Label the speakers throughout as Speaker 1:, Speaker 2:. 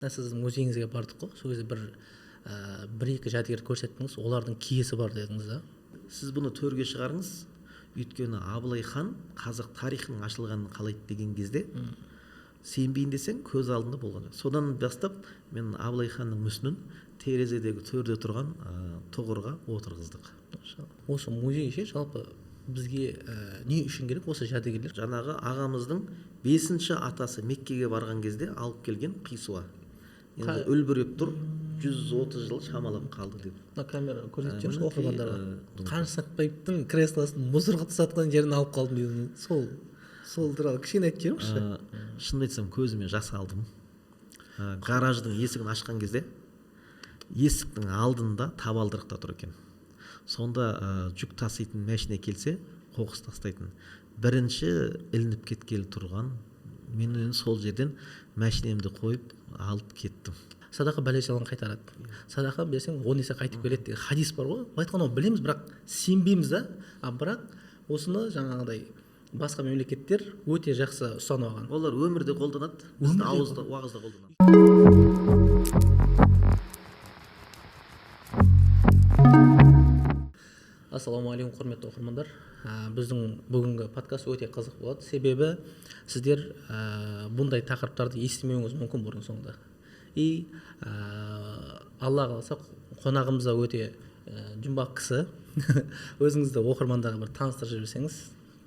Speaker 1: Сіздің музейіңізге бардық қой, сол кезде бір екі жәдігер көрсеттіңіз, олардың киесі бар дедіңіз да.
Speaker 2: Сіз бұны төрге шығарыңыз, өйткені Абылай хан қазақ тарихының ашылғанын қалайды деген кезде сенбейін десең көз алдында болған. Содан бастап мен Абылай ханның мүсінін терезедегі төрде тұрған тұғырға отырғыздық.
Speaker 1: Осы музей ше жалпы бізге не үшін керек осы жәдігерлер?
Speaker 2: Жаңағы ағамыздың 5-ші атасы Меккеге барған кезде алып келген қисуа. Енді үлбіреп тұр, 130 жыл шамалап қалды деп.
Speaker 1: Мына камера көрсетіп жүрші оқырмандарға. Қаныш Сәтбаевтың креслосын мусорға тастатқан жерін алып қалдым дейді. Сол туралы кішкене айтып жіберіңізші.
Speaker 2: Шынымды айтсам көзіме жас алдым. Гараждың есігін ашқан кезде есіктің алдында табалдырықта тұр екен. Сонда жүк таситын машина келсе қоқыс тастайтын. Бірінші ілініп кеткелі тұрған, мен сол жерден машинемді қойып алып кеттім.
Speaker 1: Садақа бәле-жаланы қайтарады. Садақа берсең 10 есе қайтып келеді деген хадис бар ғой. Айтқанда білеміз, бірақ сенбейміз да. Бірақ осыны жаңағыдай басқа мемлекеттер өте жақсы ұстанып алған.
Speaker 2: Олар өмірде қолданады, бізді ауызда, уағызда қолданады.
Speaker 1: Ассалаумағалейкум, құрметті оқырмандар. Біздің бүгінгі подкаст өте қызық болады. Себебі сіздер бұндай тақырыптарды естімеуіңіз мүмкін бұрын соңды. Алла қаласа қонағымыз да өте жұмбақ кісі. Өзіңізді оқырмандарға бір таныстырып жіберсеңіз,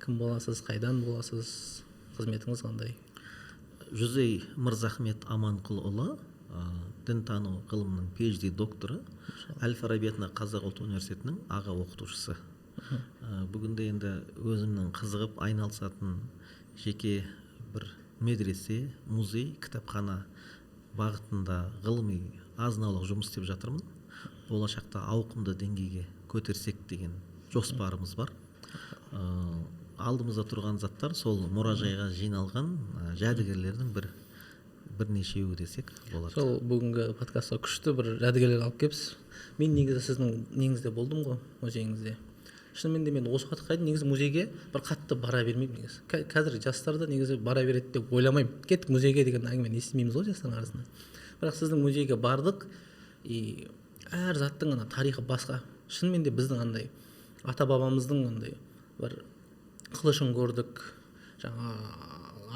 Speaker 1: кім боласыз, қайдан боласыз, қызметіңіз қандай?
Speaker 2: Жүзей Мырзахмет Аманқұлұлы, дінтану ғылымның PhD докторы, Әл-Фараби атындағы Қазақ ұлттық университетінің аға оқытушысы. Бүгінде енді өзімнің қызығып айналысатын жеке бір медресе, музей, кітапхана бағытында ғылыми азын-аулақ жұмыс істеп жатырмын. Болашақта ауқымды деңгейге көтерсек деген жоспарымыз бар. Алдымызда тұрған заттар сол мұражайға жиналған жәдігерлердің бірнешеуі десек болады.
Speaker 1: Сол бүгінгі подкастқа күшті бір жәдігерлер алып келіпсіз. Мен негізі сіздің неңізде болдым ғой, музейіңізде. Шынымен де мен осы уақытқа дейін негізі музейге бір қатты бара бермеймін негізі. Қазір жастар да негізі бара береді деп ойламаймын. Кеттік музейге деген әңгімені естімейміз ғой жастардың арасында. Бірақ сіздің музейге бардық, әр заттың ана тарихы басқа. Шынымен де біздің андай ата бабамыздың андай бір қылышын көрдік, жаңа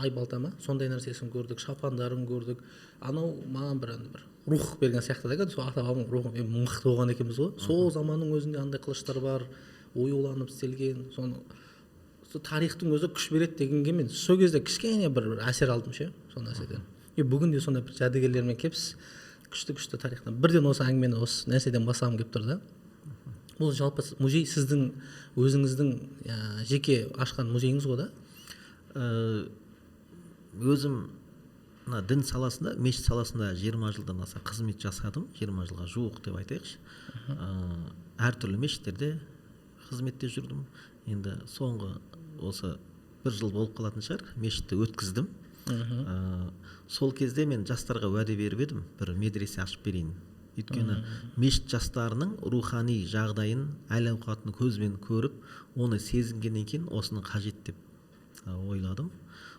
Speaker 1: айбалта ма, сондай нәрсесін көрдік, шапандарын көрдік. Анау маған бір рух берген сияқты да, сол ата бабамның рухы мықты болған екенбіз ғой. Сол заманның өзінде андай қылыштар бар, оюланып істелген, соны тарихтың өзі күш береді дегенге мен сол кезде кішкене бір әсер алдым ше, сол нәрседен. Бүгінде сондай бір жәдігерлермен келіпсіз, күшті тарихтан. Бірден осы әңгімені осы нәрседен бастағым келіп тұр да. Бұл жалпы музей сіздің өзіңіздің жеке ашқан музейіңіз ғой да?
Speaker 2: Өзім дін саласында, мешіт саласында 20 жылдан аса қызмет жасадым, 20 жылға жуық деп айтайықшы. Әртүрлі мешіттерде қызметте жүрдім. Енді соңғы осы 1 жыл болып қалатын шығар, мешітті өткіздім. Сол кезде мен жастарға уәде беріп едім, бір медресе ашып берейін. Өйткені мешіт жастарының рухани жағдайын, әл-ауқатын көзбен көріп, оны сезінгеннен кейін осыны қажет деп ойладым.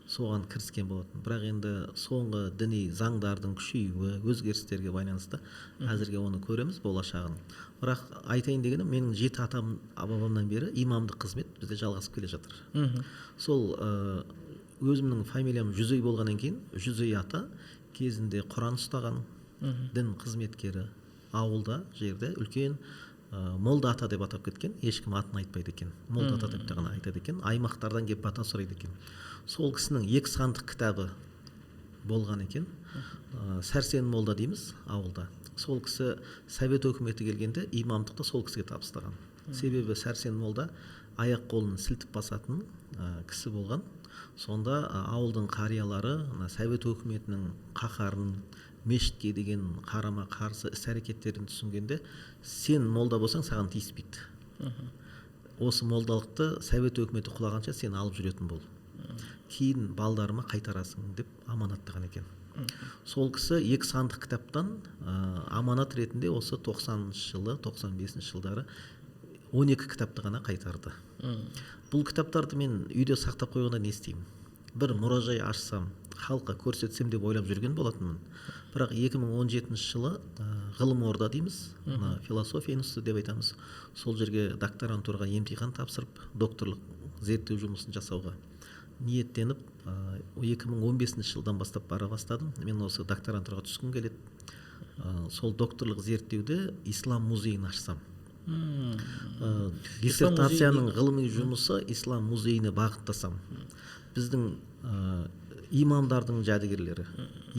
Speaker 2: Соған кіріскен болатын. Бірақ енді соңғы діни заңдардың күшеюі, өзгерістерге байланысты әзірге оны көреміз болашағын. Бірақ айтайын дегенім, менің 7 атам бабамнан бері имамдық қызмет бізде жалғасып келе жатыр. Сол өзімнің фамилиям Жүзей болғаннан кейін, Жүзей ата кезінде Құран ұстаған дін қызметкері, ауылда, жерде үлкен молда ата деп атап кеткен, ешкім атын айтпайды екен. Молда ата деп ғана айтады екен, аймақтардан келіп бата сұрайды екен. Сол кісінің 2 сандық кітабы болған екен. Сәрсен молда дейміз ауылда. Сол кісі Совет өкіметі келгенде имамдықты сол кісіге табыстаған. Себебі Сәрсен молда аяқ қолын сілтіп басатын кісі болған. Сонда ауылдың қариялары Совет өкіметінің қаһарын, мешітке деген қарама қарсы іс-әрекеттерін түсінгенде, сен молда болсаң саған тиіспейді. Осы молдалықты Совет өкіметі құлағанша сен алып жүретін бол. Кейін балдарыма қайтарасың деп аманаттаған екен. Сол кісі 2 сандық кітаптан аманат ретінде осы 90-шы жылы, 95-інші жылдары 12 кітапты ғана қайтарды. Бұл кітаптарды мен үйде сақтап қойғанда не істеймін? Бір мұражай ашсам, халыққа көрсетсем деп ойлап жүрген болатынмын. Бірақ 2017 жылы ғылым орда дейміз, философия институты деп айтамыз, сол жерге докторантураға емтихан тапсырып докторлық зерттеу жұмысын жасауға ниеттеніп 2015 жылдан бастап бара бастадым. Мен осы докторантураға түскім келеді. Сол докторлық зерттеуде ислам музейін ашсам, диссертацияның ғылыми жұмысы ислам музейіне бағыттасам, біздің имамдардың жәдігерлері,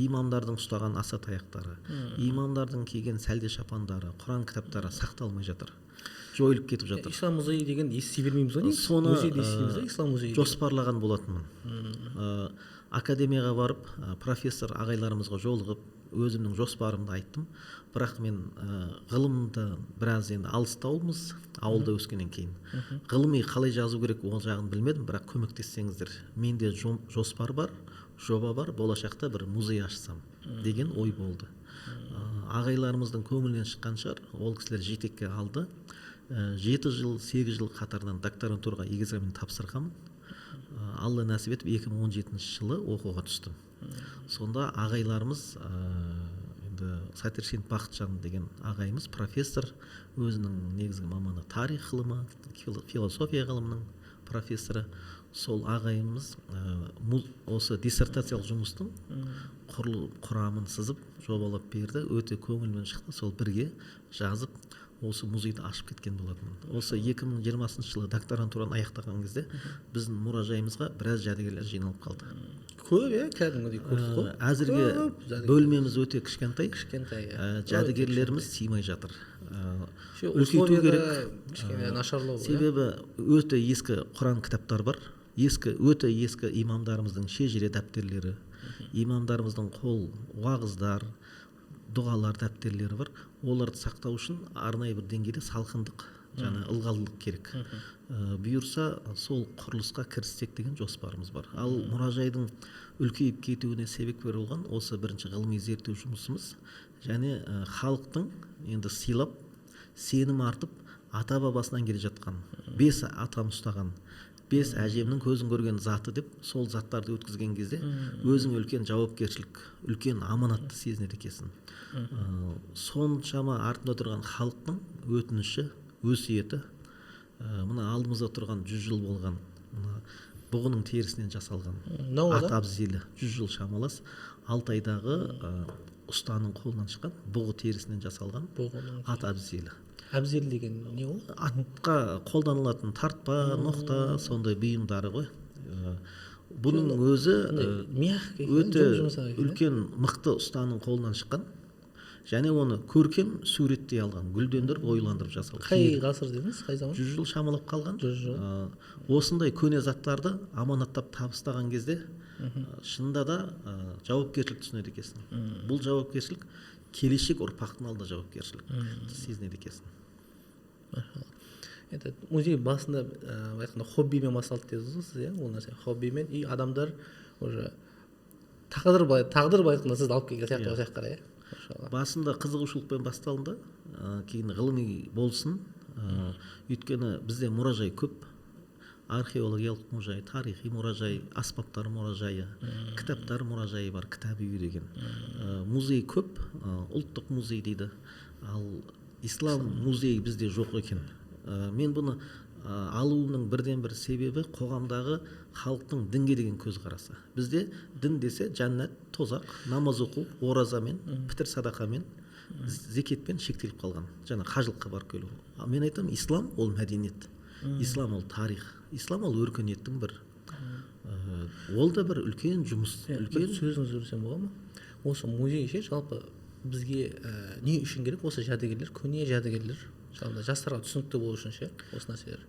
Speaker 2: имамдардың ұстаған аса таяқтары, имамдардың киген сәлде шапандары, Құран кітаптары сақталмай жатыр, жойылып кетіп жатыр.
Speaker 1: Ислам музейі деген ести бермейміз ғой,
Speaker 2: соны
Speaker 1: ислам музейі
Speaker 2: жоспарлаған болатынмын. Академияға барып, профессор ағайларымызға жолығып, өзімнің жоспарымды айттым. Бірақ мен ғылымды біраз енді алыстаумыз, ауылда өскеннен кейін. Ғылыми қалай жазу керек ол жағын білмедім, бірақ көмектессеңіздер. Менде жоспар бар, жоба бар, болашақта бір музей ашсам деген ой болды. Ағайларымыздың көңілінен шыққан шығар, ол кісілер жетекке алды. 7 жыл, 8 жыл қатарынан докторантураға экзамен тапсырғанмын. Алла нәсіп етіп 2017 жылы оқуға түстім. Сонда ағайларымыз, енді Сатиршин Бақытжан деген ағайымыз профессор, өзінің негізгі маманы тарих ғылымы, философия ғылымының профессоры. Сол ағайымыз осы диссертациялық жұмыстың құрамын сызып жобалап берді. Өте көңілмен шықты. Сол бірге жазып осы музейді ашып кеткен болатын. Осы 2020 жылы докторантураны аяқтаған кезде біздің мұражайымызға біраз жәдігерлер жиналып қалды.
Speaker 1: Көп, кәдімгідей көп қой.
Speaker 2: Әзірге бөлмеміз өте кішкентай, жәдігерлеріміз сыймай жатыр.
Speaker 1: Үлкейту керек, кішкене нашарлау.
Speaker 2: Себебі өте ескі Құран кітаптар бар, өте ескі имамдарымыздың шежіре дәптерлері, имамдарымыздың қол уағыздар, дұғалар дәптерлері бар. Оларды сақтау үшін арнайы бір деңгейде салқындық және ылғалдылық керек. Бұйырса сол құрылысқа кіріссек деген жоспарымыз бар. Ал мұражайдың үлкейіп кетуіне себеп болған осы бірінші ғылыми зерттеу жұмысымыз және халықтың енді сыйлап, сенім артып, ата бабасынан келе жатқан 5 атам ұстаған, 5 әжемнің көзін көрген заты деп сол заттарды өткізген кезде өзің үлкен жауапкершілік, үлкен аманатты сезінеді екенсің. Соншама артында тұрған халықтың өтініші, өсиеті, мына алдымызда тұрған 100 жыл болған бұғының терісінен жасалған ат абзелі, 100 жыл шамалас, Алтайдағы ұстаның қолынан шыққан бұғы терісінен жасалған ат абзелі.
Speaker 1: Әбзел деген не ол?
Speaker 2: Атқа қолданылатын тартпа, ноқта, сондай бұйымдары ғой. Бұның өзі өте үлкен мықты ұстаның қолынан шыққан, және оны көркем суреттей алған, гүлдендіріп, ойландырып жасалған.
Speaker 1: Қай ғасыр дедіңіз, қай заман?
Speaker 2: 100 жыл шамалап қалған.
Speaker 1: 100 жыл.
Speaker 2: Осындай көне заттарды аманаттап табыстаған кезде шынында да жауапкершілік түсінеді екенсің. Бұл жауапкершілік келешек ұрпақтың алдында жауапкершілік сезінеді екенсің.
Speaker 1: Музей басында айтқанда хоббимен басталды дедіңіз ғой сіз, ол нәрсе хоббимен, и адамдар уже тағдыр айтқанда сізді алып келген сияқты осыяқ қарай.
Speaker 2: Басында қызығушылықпен басталды, кейін ғылыми болсын. Өйткені бізде мұражай көп, археологиялық мұражай, тарихи мұражай, аспаптар мұражайы, кітаптар мұражайы бар, кітап үйі деген. Музей көп, ұлттық музей дейді. Ал ислам музейі бізде жоқ екен. Мен бұны алуының бірден бір себебі қоғамдағы халықтың дінге деген көзқарасы. Бізде дін десе жәннат, тозақ, намаз оқу, оразамен, пітір садақамен, зекетпен шектеліп қалған. Жаңа қажылыққа барып келу. Мен айтамын, ислам ол мәдениет, ислам ол тарих, ислам ол өркениеттің бір. Ол да бір үлкен жұмыс.
Speaker 1: Сөзіңізді бөлсем бола ма? Осы музей ше жалпы бізге не үшін керек осы жәдігерлер, көне жәдігерлер, жастарға түсінікті болу үшін ше осы нәрселер.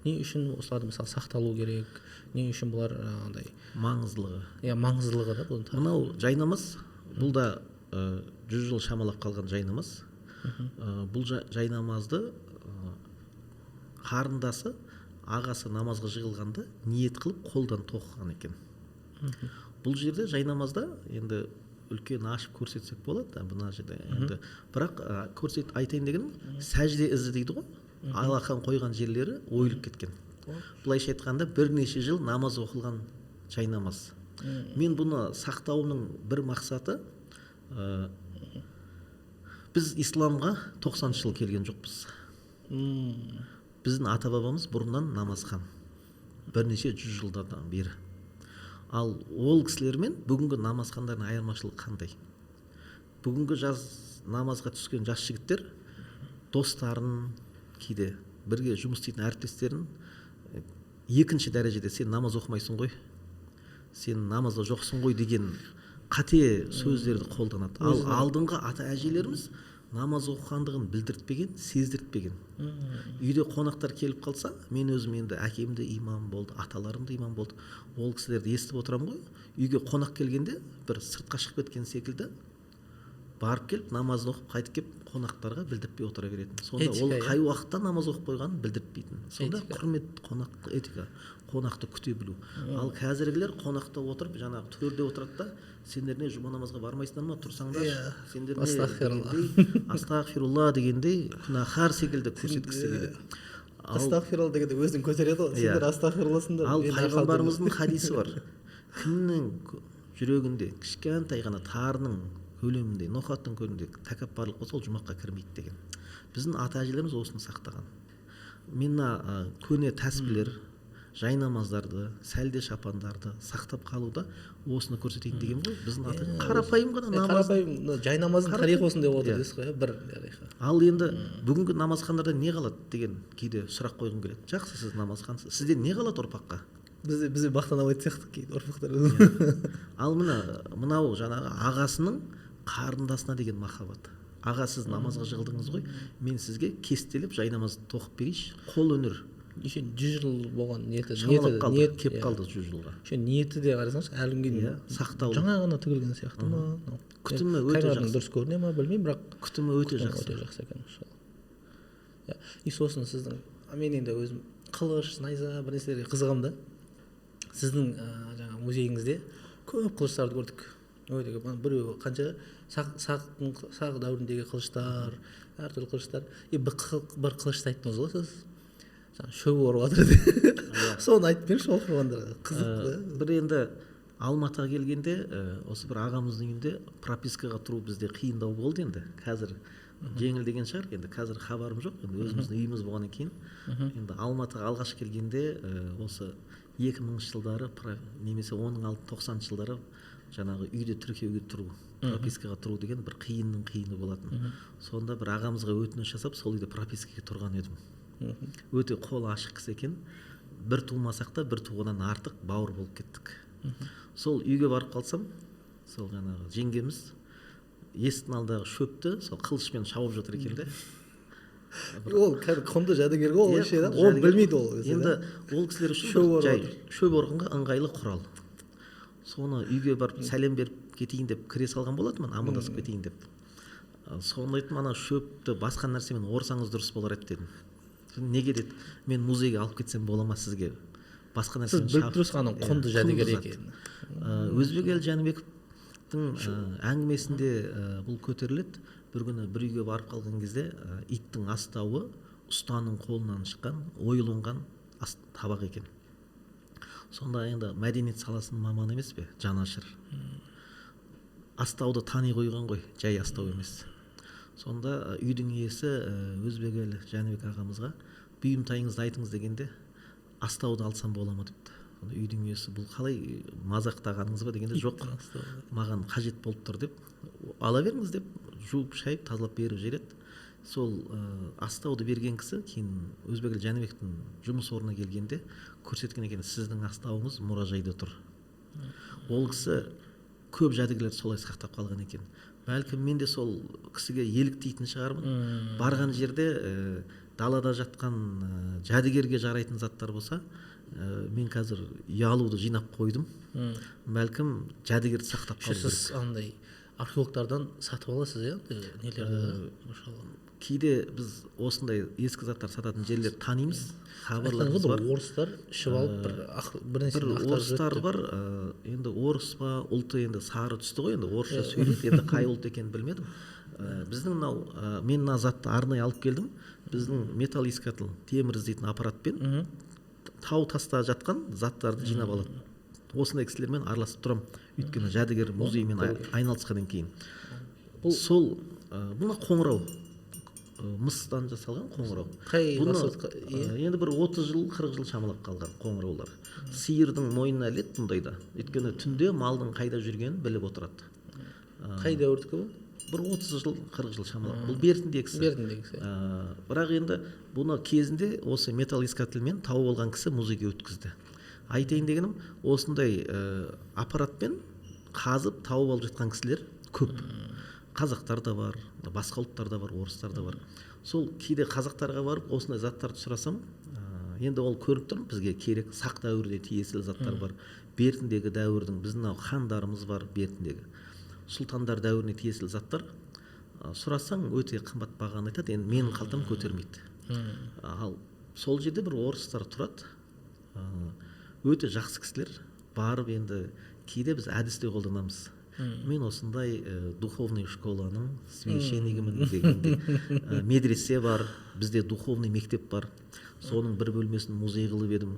Speaker 1: Не үшін осыларды мысалы сақталу керек, не үшін бұлар андай
Speaker 2: маңыздылығы.
Speaker 1: Маңыздылығы да бұл.
Speaker 2: Мынау жайнамаз, бұл да 100 жыл шамалап қалған жайнамаз. Бұл жайнамазды қарындасы, ағасы намазға жығылғанда ниет қылып қолдан тоқыған екен. Бұл жерде жайнамазда енді үлкен ашып көрсетсек болады мына жерде. Бірақ айтайын дегенім, сәжде ізі дейді ғой. Алақан қойған жерлері ойылып кеткен. Былайша айтқанда бірнеше жыл намаз оқылған жайнамаз. Мен бұны сақтауымның бір мақсаты, біз исламға 90 жыл келген жоқпыз. Біздің ата бабамыз бұрыннан намазхан, бірнеше жүз жылдардан бері. Ал ол кісілермен бүгінгі намазхандардың айырмашылығы қандай? Бүгінгі намазға түскен жас жігіттер достарын, кейде бірге жұмыс істейтін әріптестерін екінші дәрежеде сен намаз оқымайсың ғой, сен намазда жоқсың ғой деген қате сөздерді қолданады. Ал алдыңғы ата әжелеріміз намаз оқығандығын білдіртпеген, сездіртпеген. Үйде қонақтар келіп қалса, мен өзім енді әкем де имам болды, аталарым да имам болды. Ол кісілерді естіп отырамын ғой. Үйге қонақ келгенде бір сыртқа шығып кеткен секілді барып келіп намазын оқып қайтып келіп қонақтарға білдіртпей отыра беретін. Сонда ол қай уақытта намаз оқып қойғанын білдіртпейтін. Сонда құрмет, этика, қонақты күте білу. Ал қазіргілер қонақта отырып, жаңағы төрде отырады да, сендер не жұма намазға бармайсыңдар ма, тұрсаңдар, сендер не астағфирулла дегендей күнәһар секілді көрсеткісі келеді.
Speaker 1: Астағфирулла дегенде өзін көтереді ғой, сендер астағфируllасыңдар.
Speaker 2: Ал пайғамбарымыздың хадисі бар. Кімнің жүрегінде кішкентай ғана тарының көлемінде, ноқаттың көлемінде тәкаппарлық болса, ол жұмаққа кірмейді деген. Біздің ата әжелеріміз осыны сақтаған. Мен көне тәсбілер, жай намаздарды, сәлде шапандарды сақтап қалуда осыны көрсетейін деген ғой. Біздің ата қарапайым ғана намаз.
Speaker 1: Қарапайым жай намаздың тарихы осындай болып отыр дейсіз ғой, бір тарихы.
Speaker 2: Ал енді бүгінгі намазхандарда не қалады деген кейде сұрақ қойғым келеді. Жақсы, сіз намазхансыз, сізден не қалады ұрпаққа?
Speaker 1: Бізде мақтанып айтсақ кейде ұрпақтар.
Speaker 2: Ал мынау жаңағы ағасының қарындасына деген махаббат. Аға, сіз намазға жығылдыңыз ғой, мен сізге кестелеп жай намаз тоқып берейінші, қол өнер.
Speaker 1: Еще 100 жыл болған ниеті
Speaker 2: кеп қалды 100 жылға.
Speaker 1: Еще ниеті де қарасаңыз, әлі күнге
Speaker 2: сақтау.
Speaker 1: Жаңа ғана тігілген сияқты ма?
Speaker 2: Күтімі өте жақсы.
Speaker 1: Дұрыс көріне ма білмеймін, бірақ
Speaker 2: күтімі өте жақсы.
Speaker 1: Өте жақсы екен, иншалла. И сосын сіздің, мен енді өзім қылыш, найза бір нәрселерге қызығамын да. Сіздің жаңа музейіңізде көп қылыштарды көрдік. Өте көп. Біреу қанша сақ дәуіріндегі қылыштар, әртүрлі қылыштар. Бір қылышты айттыңыз ғой сіз. Шөп орып жатыр деп. Соны айтып беріңізші оқырмандарға. Қызық.
Speaker 2: Бір енді Алматыға келгенде осы бір ағамыздың үйінде пропискаға тұру бізде қиындау болды енді. Қазір жеңіл деген шығар. Енді қазір хабарым жоқ. Енді өзіміздің үйіміз болғаннан кейін. Енді Алматыға алғаш келгенде осы 2000 жылдары немесе 90 жылдары жаңағы үйде тіркеуге тұру, пропискаға тұру деген бір қиыны болатын. Сонда бір ағамызға өтініш жасап, сол үйде пропискаға тұрған едім. Өте қолы ашық кісі екен. Бір тумасақ та бір туғаннан артық бауыр болып кеттік. Сол үйге барып қалсам, сол жаңағы жеңгеміз есіктің алдағы шөпті сол қылышпен шауып жатыр екен де.
Speaker 1: Ол құнды жәдігер ғой, ол білмейді ол.
Speaker 2: Енді ол кісілер үшін жай шөп орғанға ыңғайлы құрал. Соны үйге барып сәлем беріп кетейін деп кіре салған болатынмын, амандасып кетейін деп. Соны айттым, ана шөпті басқа нәрсемен орсаңыз дұрыс болар еді дедім. Неге деді, мен музейге алып кетсем бола ма сізге? Басқа нәрсемен
Speaker 1: шап. Сіз біліп тұрсыз ғана құнды жәдігер екенін.
Speaker 2: Өзбекәлі Жәнібековтің әңгімесінде бұл көтеріледі. Бір күні бір үйге барып қалған кезде иттің астауы ұстаның қолынан шыққан, ойылынған табақ екен. Сонда енді мәдениет саласының маманы емес пе, жанашыр. Астауды тани қойған ғой, жай астау емес. Сонда үйдің иесі Өзбекәлі Жәнібек ағамызға бұйымтайыңызды айтыңыз дегенде, астауды алсам бола ма депті. Үйдің иесі, бұл қалай мазақтағаныңыз ба дегенде, жоқ, маған қажет болып тұр деп, ала беріңіз деп, жуып шайып тазалап беріп жібереді. Сол астауды берген кісі кейін Өзбекәлі Жәнібектің жұмыс орнына келгенде көрсеткен екен, сіздің астауыңыз мұражайда тұр. Ол кісі көп жәдігерлерді солай сақтап қалған екен. Бәлкім мен де сол кісіге еліктейтін шығармын. Барған жерде далада жатқан жәдігерге жарайтын заттар болса, мен қазір ұялуды жинап қойдым. Бәлкім жәдігерді сақтап қалу керек.
Speaker 1: Сіз андай археологтардан сатып аласыз, нелерді?
Speaker 2: Кейде біз осындай ескі заттар сататын жерлер танимыз, хабарларымыз бар.
Speaker 1: Орыстар ішіп алып бір нәрсені ақтарып
Speaker 2: орыстар бар. Енді орыс па, ұлты енді сары түсті ғой, енді орысша сөйлейді, енді қай ұлт екенін білмедім. Біздің мен мына затты арнайы алып келдім. Біздің металл искатель, темір іздейтін аппаратпен тау таста жатқан заттарды жинап алады. осындай кісілермен араласып тұрамын, өйткені жәдігер музеймен айналысқаннан кейін.
Speaker 1: Бұл
Speaker 2: Сол мына қоңырау мыстан жасалған қоңырау. Енді бір 30 жыл 40 жыл шамалап қалған қоңыраулар. Сиырдың мойнына іледі бұндайда, өйткені түнде малдың қайда жүргенін біліп отырады.
Speaker 1: қай дәуірдікі бұл?
Speaker 2: Бір 30 жыл 40 жыл шамалап. Бұл Бертіндегісі. Бірақ енді бұны кезінде осы металл искательмен тауып алған кісі музейге өткізді. Айтайын дегенім, осындай аппаратпен қазып тауып алып жатқан кісілер көп. Қазақтар да бар, басқа ұлттар да бар, орыстар да бар. Сол кейде қазақтарға барып осындай заттарды сұрасам, енді ол көріп тұрмын, бізге керек. Сақ дәуіріне тиесілі заттар бар. Бертіндегі дәуірдің біздің хандарымыз бар, бертіндегі сұлтандар дәуіріне тиесілі заттар. Сұрасаң өте қымбат бағаны айтады, енді менің қалтам көтермейді. Ал сол жерде бір орыстар тұрады, өте жақсы кісілер. Барып енді кейде біз әдісте қолданамыз. Мен осындай духовный школаның священнигімін дегенде, медресе бар, бізде духовный мектеп бар. Соның бір бөлмесін музей қылып едім.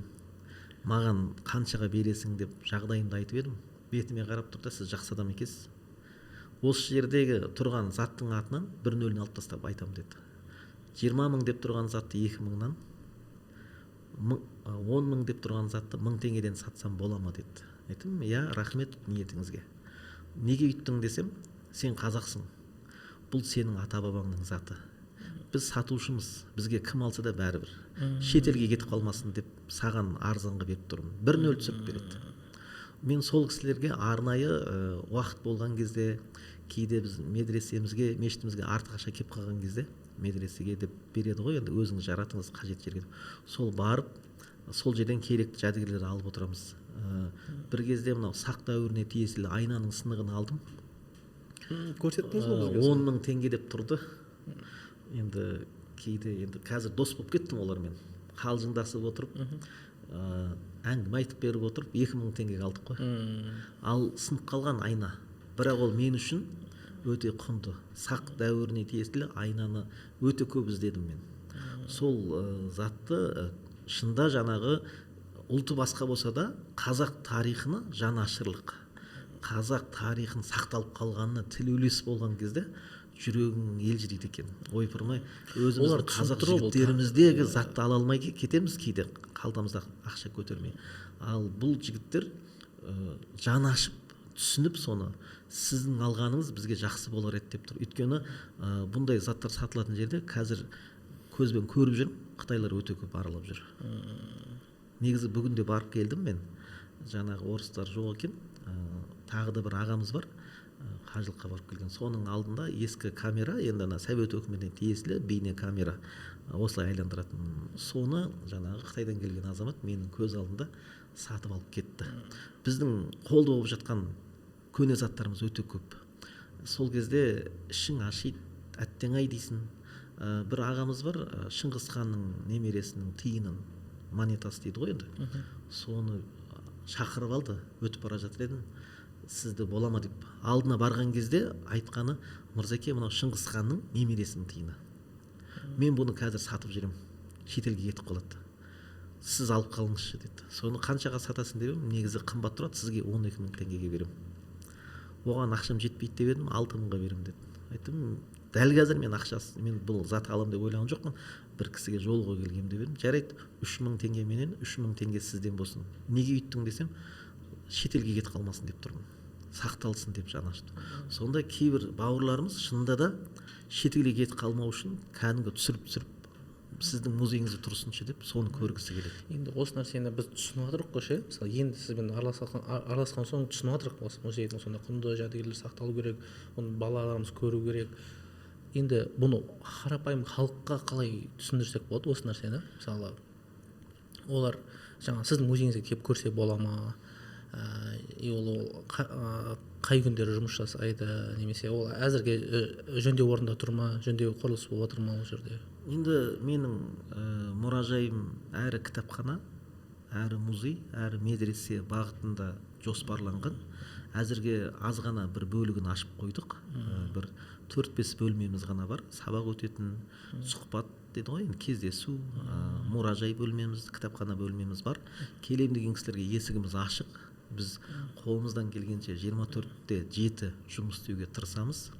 Speaker 2: Маған қаншаға бересің деп жағдайымды айтып едім. Бетіме қарап тұрды, сіз жақсы адам екенсіз. Осы жердегі тұрған заттың атынан 1-0 алып тастап айтам деді. 20 мың деп тұрған затты 2 мыңнан, 10 мың деп тұрған затты 1000 теңгеден сатсам бола ма деді. Айттым, иә, рахмет ниетіңізге. Неге үйттің десем, сен қазақсың. Бұл сенің ата-бабаңның заты. Біз сатушымыз, бізге кім алса да бәрібір. Шетелге кетіп қалмасын деп саған арзанға беріп тұрмын. 1-0 түсіріп береді. Мен сол кісілерге арнайы уақыт болған кезде, кейде біз медресемізге, мешітімізге артық ақша кеп қалған кезде, медресеге деп береді ғой, енді өзіңіз жаратыңыз қажет жерге. Сол барып, сол жерден керекті жәдігерлерді алып отырамыз. Бір кезде мынау сақ дәуіріне тиесілі айнаның сынығын алдым.
Speaker 1: Көрсеттіңіз ғой бізге?
Speaker 2: 10 мың теңге деп тұрды. Енді кейде енді қазір дос болып кеттім олармен. Қалжыңдасып отырып, әңгіме айтып беріп отырып 2000 теңгеге алдық қой. Ал сынып қалған айна, бірақ ол мен үшін өте құнды. Сақ дәуіріне тиесілі айнаны өте көп іздедім мен. Сол затты шында жаңағы ұлты басқа болса да қазақ тарихына жанашырлық, қазақ тарихын сақталып қалғанына тіл үлес болған кезде жүрегің елжірейді екен. Ойпырмай, өзіміздің қазақ жігіттеріміздегі затты ала алмай кетеміз кейде, қалтамызда ақша көтермей. Ал бұл жігіттер жаны ашып, түсініп соны, сіздің алғаныңыз бізге жақсы болар еді деп тұр. Өйткені бұндай заттар сатылатын жерде қазір көзбен көріп жүрмін, қытайлар өте көп аралап жүр. Негізі бүгінде барып келдім мен, жаңағы орыстар жоқ екен, тағы да бір ағамыз бар, қажылыққа барып келген. Соның алдында ескі камера, енді совет өкіметіне тиесілі бейне камера осылай айландыратын. Соны жаңағы Қытайдан келген азамат менің көз алдында сатып алып кетті. Біздің қолда болып жатқан көне заттарымыз өте көп. Сол кезде ішің ашиды, әттең-ай дейсің. Бір ағамыз бар, Шыңғыс ханның немересінің тиынын, монетасы дейді ғой енді. Соны шақырып алды, өтіп бара жатыр едім. Сізді бола ма деп. Алдына барған кезде айтқаны, мырзаке, мынау Шыңғыс ханның немересінің тиыны. Мен бұны қазір сатып жүрем, шетелге кетіп қалады. Сіз алып қалыңызшы деді. Соны қаншаға сатасың деп едім, негізі қымбат тұрады, сізге 12 мың теңгеге берем. Оған ақшам жетпейді деп едім, 6 мыңға берем деді. Айттым, дәл қазір мен ақшасы, мен бұл зат алам деп ойлаған жоқпын. Бір кісіге жолға келгем деп едім. Жарайды, 3 мың теңге менен, 3 мың теңге сізден болсын. Неге үйттің десем, шетелге кетіп қалмасын деп тұрмын. Сақталсын деп жаны ашты. Сонда кейбір бауырларымыз шынында да шетелге кетіп қалмау үшін кәдімгі түсіріп сіздің музейіңізде тұрсыншы деп соны көргісі келеді.
Speaker 1: Енді осы нәрсені біз түсініп жатырмық қой ше. Мысалы енді сізбен араласқан соң түсініп жатырмық, осы музейдің сондай құнды жәдігерлер сақталу керек, оны балаларымыз көру керек. Енді бұны қарапайым халыққа қалай түсіндірсек болады осы нәрсені? Мысалы олар жаңа сіздің музейіңізге келіп көрсе бола ма? Ол қай күндері жұмыс жасайды, немесе ол әзірге жөндеу орнында тұр ма, жөндеу құрылыс болып отыр ма ол жерде?
Speaker 2: Енді менің мұражайым әрі кітапхана, әрі музей, әрі медресе бағытында жоспарланған. Әзірге аз ғана бір бөлігін ашып қойдық. Бір 4-5 бөлмеміз ғана бар. Сабақ өтетін, сұхбат дейді ғой, кездесу, мұражай бөлмеміз, кітапхана бөлмеміз бар. Келем деген кісілерге есігіміз ашық. біз қолымыздан келгенше 24-те 7 жұмыс істеуге тырысамыз.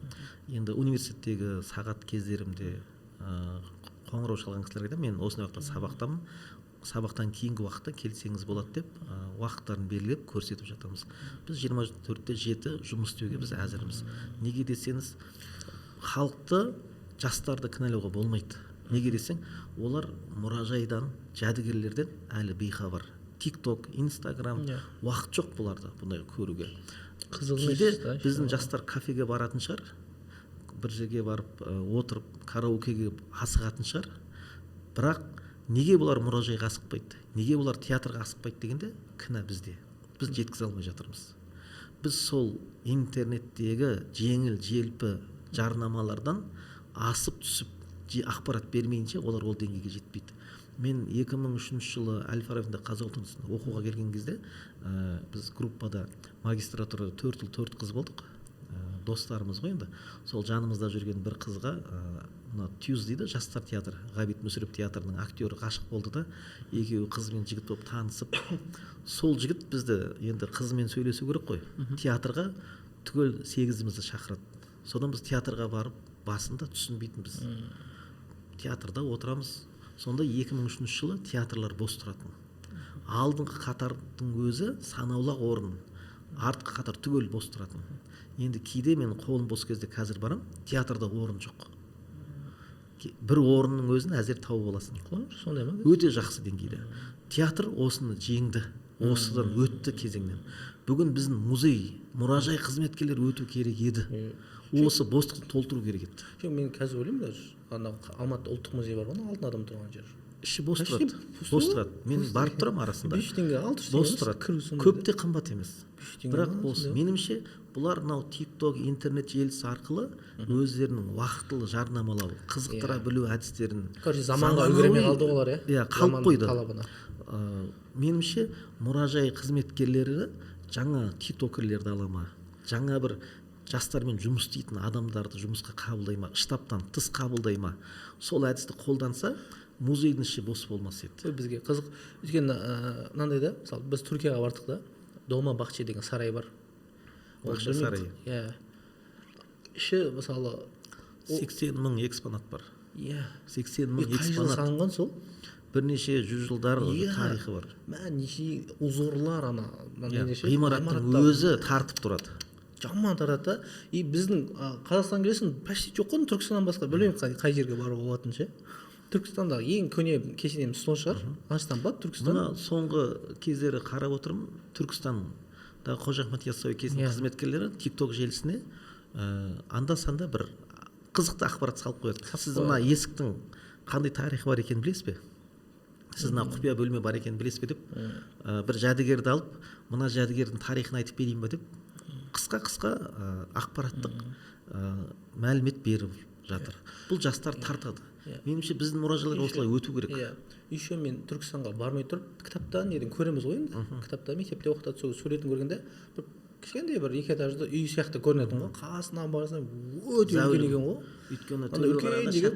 Speaker 2: Енді университеттегі сағат кездерімде қоңырау шалған кісілерге айтамын, мен осындай уақытта сабақтамын, сабақтан кейінгі уақытта келсеңіз болады деп уақыттарын белгілеп көрсетіп жатамыз. Біз 24-те 7 жұмыс істеуге біз әзірміз. Неге десеңіз, халықты, жастарды кінәлауға болмайды. Неге десең, олар мұражайдан, жәдігерлерден әлі бейхабар. TikTok, Instagram, уақыт жоқ бұларда бұндай көруге. Кейде біздің жастар кафеге баратын шығар, бір жерге барып отырып караокеге асығатын шығар. Бірақ неге бұлар мұражайға асықпайды, неге бұлар театрға асықпайды дегенде кінә бізде. Біз жеткізе алмай жатырмыз. Біз сол интернеттегі жеңіл желпі жарнамалардан асып түсіп ақпарат бермейінше олар ол деңгейге жетпейді. Мен 2003 жылы Әл-Фарабиде қазақ ұлтын оқуға келген кезде біз группада магистратурада 4 жыл 4 қыз болдық. Достарымыз ғой енді. Сол жанымызда жүрген бір қызға Тюз дейді, жастар театры, Ғабит Мүсіреп театрының актері ғашық болды да, екеуі қыз мен жігіт болып танысып, сол жігіт бізді енді қызымен сөйлесу керек қой. Театрға түгел 8-імізді шақырады. Содан біз театрға барып, басында түсінбейтінбіз. Театрда отырамыз. Сонда 2003 жылы театрлар бос тұратын. Алдыңғы қатардың өзі санаулы орын, артқы қатар түгел бос тұратын. Енді кейде мен қолым бос кезде қазір барам, театрда орын жоқ. Бір орынның өзін әзер тауып аласың.
Speaker 1: Сондай ма?
Speaker 2: Өте жақсы деңгейде. Театр осыны жеңді, осыдан өтті кезеңнен. Бүгін біздің музей, мұражай қызметкерлері өту керек еді. Осы бостықты толтыру керек еді.
Speaker 1: Жоқ, мен қазір ойлаймын даже, Алматы ұлттық музей бар ғой, алтын адам тұрған жер.
Speaker 2: Іші бос тұрады. Бос тұрады. Мен барып тұрам арасында.
Speaker 1: 5 теңге, 6 теңге.
Speaker 2: Бос тұрады. Көп те қымбат емес. Бірақ бос. Меніңше бұлар мынау TikTok, интернет желісі арқылы өздерінің уақытылы жарнамалау, қызықтыра білу әдістерін
Speaker 1: заманға үлгермей қалды олар,
Speaker 2: иә, қалып қойды. Меніңше мұражай қызметкерлері жаңа тиктокерлерді ала ма, жаңа бір жастармен жұмыс істейтін адамдарды жұмысқа қабылдай ма, штабтан тыс қабылдай ма, сол әдісті қолданса, музейдің іші бос болмас еді.
Speaker 1: Бізге қызық. Өйткені мынандай да, мысалы біз Түркияға бардық да, Дома Бақче деген сарай бар.
Speaker 2: Бақша сарайы.
Speaker 1: Иә. Іші мысалы
Speaker 2: 80 мың экспонат бар.
Speaker 1: Иә.
Speaker 2: 80 мың экспонат.
Speaker 1: Қай жылы салынған сол?
Speaker 2: Бірнеше 100 жылдар тарихы бар.
Speaker 1: Неше узорлар
Speaker 2: ғимараттың өзі тартып тұрады.
Speaker 1: Жаман тарады. И біздің Қазақстан келесің почти жоқ қой, Түркістаннан басқа білмеймін қай жерге баруға болатын ше. Түркістандағы ең көне кесенеміз сол шығар. Аштан ба Түркістан?
Speaker 2: Мына соңғы кездері қарап отырмын, Түркістандағы Қожа Ахмет Яссауи кесенесінің қызметкерлері TikTok желісіне анда-санда бір қызықты ақпарат салып қояды. Сіз мына есіктің қандай тарихы бар екенін білесіз бе? Сіз мына құпия бөлме бар екенін білесіз бе деп, бір жәдігерді алып, мына жәдігердің тарихын айтып берейін бе деп, қысқа ақпараттық мәлімет беріп жатыр. Бұл жастар тартады. Меніңше біздің мұражайлар осылай өту керек.
Speaker 1: Еще мен Түркістанға бармай тұрып, кітаптан неден көреміз ғой енді. Кітапта мектепте оқытады, сол суретін көргенде бір кішкентай бір 2 этажды үй сияқты көрінетін ғой. Қасынан барсаң өте үлкен екен ғой.
Speaker 2: Өйткені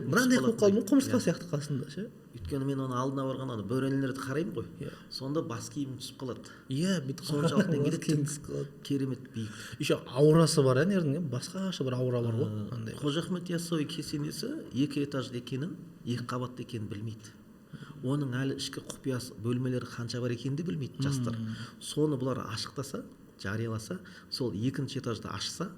Speaker 1: мынандай қылып қалдым, құмырсқа сияқты қасында ше.
Speaker 2: Өйткені мен оны алдына барғанда бөренелерді қараймын ғой. Сонда бас киімім түсіп қалады.
Speaker 1: Иә, бүйтіп
Speaker 2: соншалықты керемет биік.
Speaker 1: Еще аурасы бар нердің, басқаша бір аура бар ғой.
Speaker 2: Қожа Ахмет Яссауи кесенесі 2 этажды екенін, 2 қабатты екенін білмейді. Оның әлі ішкі құпиясы, бөлмелері қанша бар екенін де білмейді жастар. Соны бұлар ашықтаса, жарияласа, сол 2-ші этажды ашса,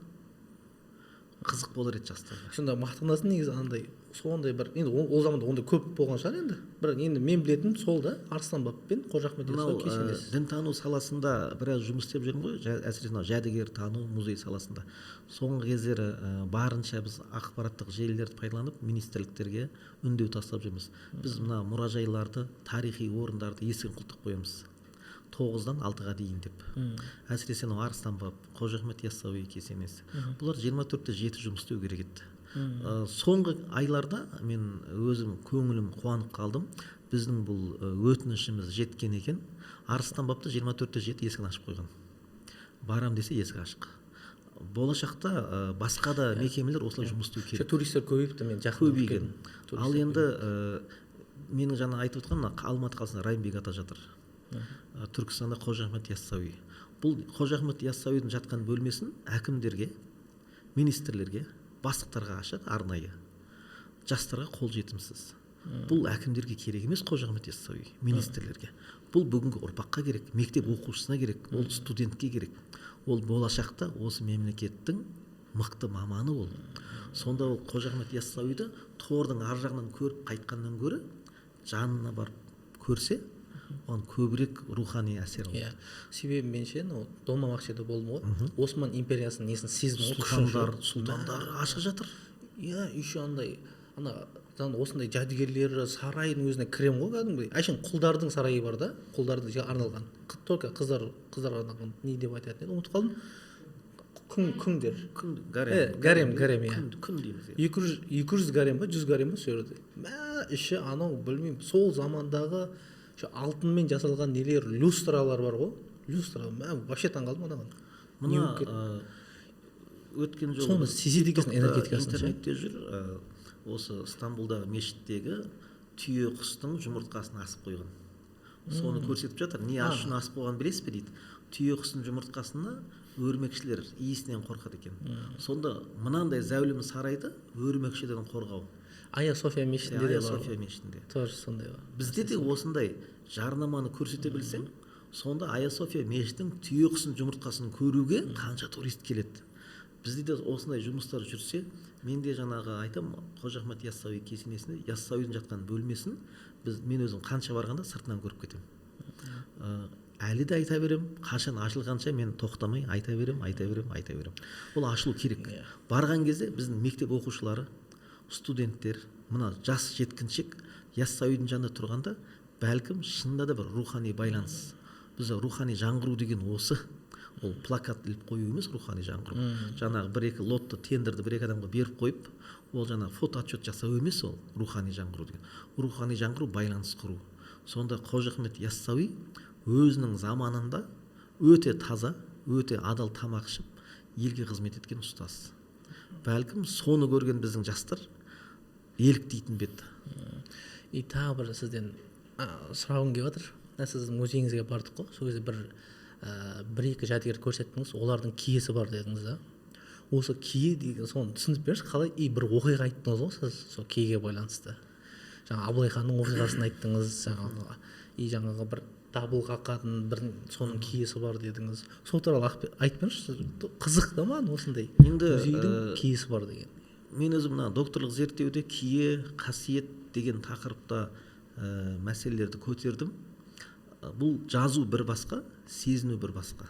Speaker 2: қызық болар еді жастарға.
Speaker 1: Сонда мақтанасың негізі андай, сондай бір, енді ол заманда ондай көп болған шығар енді. Бірақ енді мен білетінім сол да, Арыстан баб пен Қожа Ахмет Яссауи кесенесі.
Speaker 2: Дінтану саласында біраз жұмыс істеп жүрмін ғой, әсіресе жәдігер тану, музей саласында. Соңғы кездері барынша біз ақпараттық желілерді пайдаланып, министрліктерге үндеу тастап жүрміз. Біз мына мұражайларды, тарихи орындарды есігін құлтып қоямыз. 9-дан 6-ға дейін деп. Әсіресе Арыстан баб, Қожа Ахмет Яссауи кесенесі. Бұлар 24-те 7 жұмыс істеу керек еді. Соңғы айларда мен өзім көңілім қуанып қалдым. Біздің бұл өтінішіміз жеткен екен. Арыстан бабты 24-те 7 есігін ашып қойған. Барам десе есік ашық. Болашақта басқа да мекемелер осылай жұмыс істеу керек.
Speaker 1: Туристер көбейіпті, мен жақын
Speaker 2: көбейген. Ал енді менің жаңа айтып отқан Алматы қаласында Райымбек ата жатыр. Түркістанда Қожа Ахмет Яссауи. бұл Қожа Ахмет Яссауидің жатқан бөлмесін әкімдерге, министрлерге, бастықтарға ашады арнайы. Жастарға қол жетімсіз. Бұл әкімдерге керек емес Қожа Ахмет Яссауи, министрлерге. Бұл бүгінгі ұрпаққа керек, мектеп оқушысына керек, ол студентке керек. Ол болашақта осы мемлекеттің мықты маманы ол. Сонда ол Қожа Ахмет Яссауиді тордың ар жағынан көріп қайтқаннан гөрі жанына барып көрсе, оған көбірек рухани әсер алады.
Speaker 1: Себебі менше дома мақшеде болдым ғой. Осман империясының несін сездім.
Speaker 2: Сұлтандар ашық жатыр.
Speaker 1: Еще андай осындай жәдігерлері сарайдың өзіне кірем ғой кәдімгідей. Әшейін құлдардың сарайы бар да, құлдардың арналған. Только қыздарға арналған не деп айтатын еді, ұмытып қалдым. Күңдер. Гарем,
Speaker 2: күн дейміз.
Speaker 1: 200 гарем ба, 100 гарем ба сол жерде. Іші білмеймін, сол замандағы алтынмен жасалған нелер, люстралар бар ғой. Люстра, вообще таңғалдым анаған.
Speaker 2: Мына өткен жолы
Speaker 1: соны сезеді екенсің энергетикасын.
Speaker 2: Интернетте жүр, осы Стамбулдағы мешіттегі түйе құстың жұмыртқасын асып қойған. Соны көрсетіп жатыр. Не үшін асып қойған білесіз бе дейді. Түйе құстың жұмыртқасына өрмекшілер иісінен қорқады екен. Сонда мынандай зәулім сарайды өрмекшіден қорғау.
Speaker 1: Айя София мешітінде де бар.
Speaker 2: София мешітінде.
Speaker 1: Тоже сондай бар.
Speaker 2: Бізде де осындай жарнаманы көрсете білсең, сонда Айя София мешітінің түйе құстың жұмыртқасын көруге қанша турист келеді. Бізде де осындай жұмыстар жүрсе, мен де жаңағы айтам, Қожа Ахмет Яссауи кесенесінде Яссауидің жатқан бөлмесін мен өзім қанша барғанда сыртынан көріп кетем. Әлі де айта берем, қашан ашылғанша мен тоқтамай айта берем. Ол ашылу керек. Барған кезде біздің мектеп оқушылары, студенттер, мына жас жеткіншек Яссауидің жанында тұрғанда, бәлкім шынында да бір рухани байланыс. Біз рухани жаңғыру деген осы. Ол плакат іліп қою емес, рухани жаңғыру. Жаңағы бір-екі лотты тендерді бір-екі адамға беріп қойып, ол жаңағы фото отчет жасау емес, ол рухани жаңғыру деген. Рухани жаңғыру байланыс құру. Сонда Қожа Ахмет Яссауи өзінің заманында өте таза, өте адал тамақ ішіп, елге қызмет еткен ұстаз. Бәлкім соны көрген біздің жастар еліктейтін бе еді.
Speaker 1: Тағы бір сізден сұрағым келіп жатыр. Сіздің музейіңізге бардық қой, сол кезде бір-екі жәдігер көрсеттіңіз, олардың киесі бар дедіңіз да. Осы кие деген соны түсіндіріп беріңізші, қалай бір оқиға айттыңыз ғой сіз сол киеге байланысты. Жаңа Абылай ханның оқиғасын айттыңыз, жаңағы бір дабыл қаққан бір соның киесі бар дедіңіз. Сол туралы айтып беріңізші, қызық да маған осындай музейдің киесі бар деген.
Speaker 2: Мен өзім мына докторлық зерттеуде кие, қасиет деген тақырыпта мәселелерді көтердім. Бұл жазу бір басқа, сезіну бір басқа.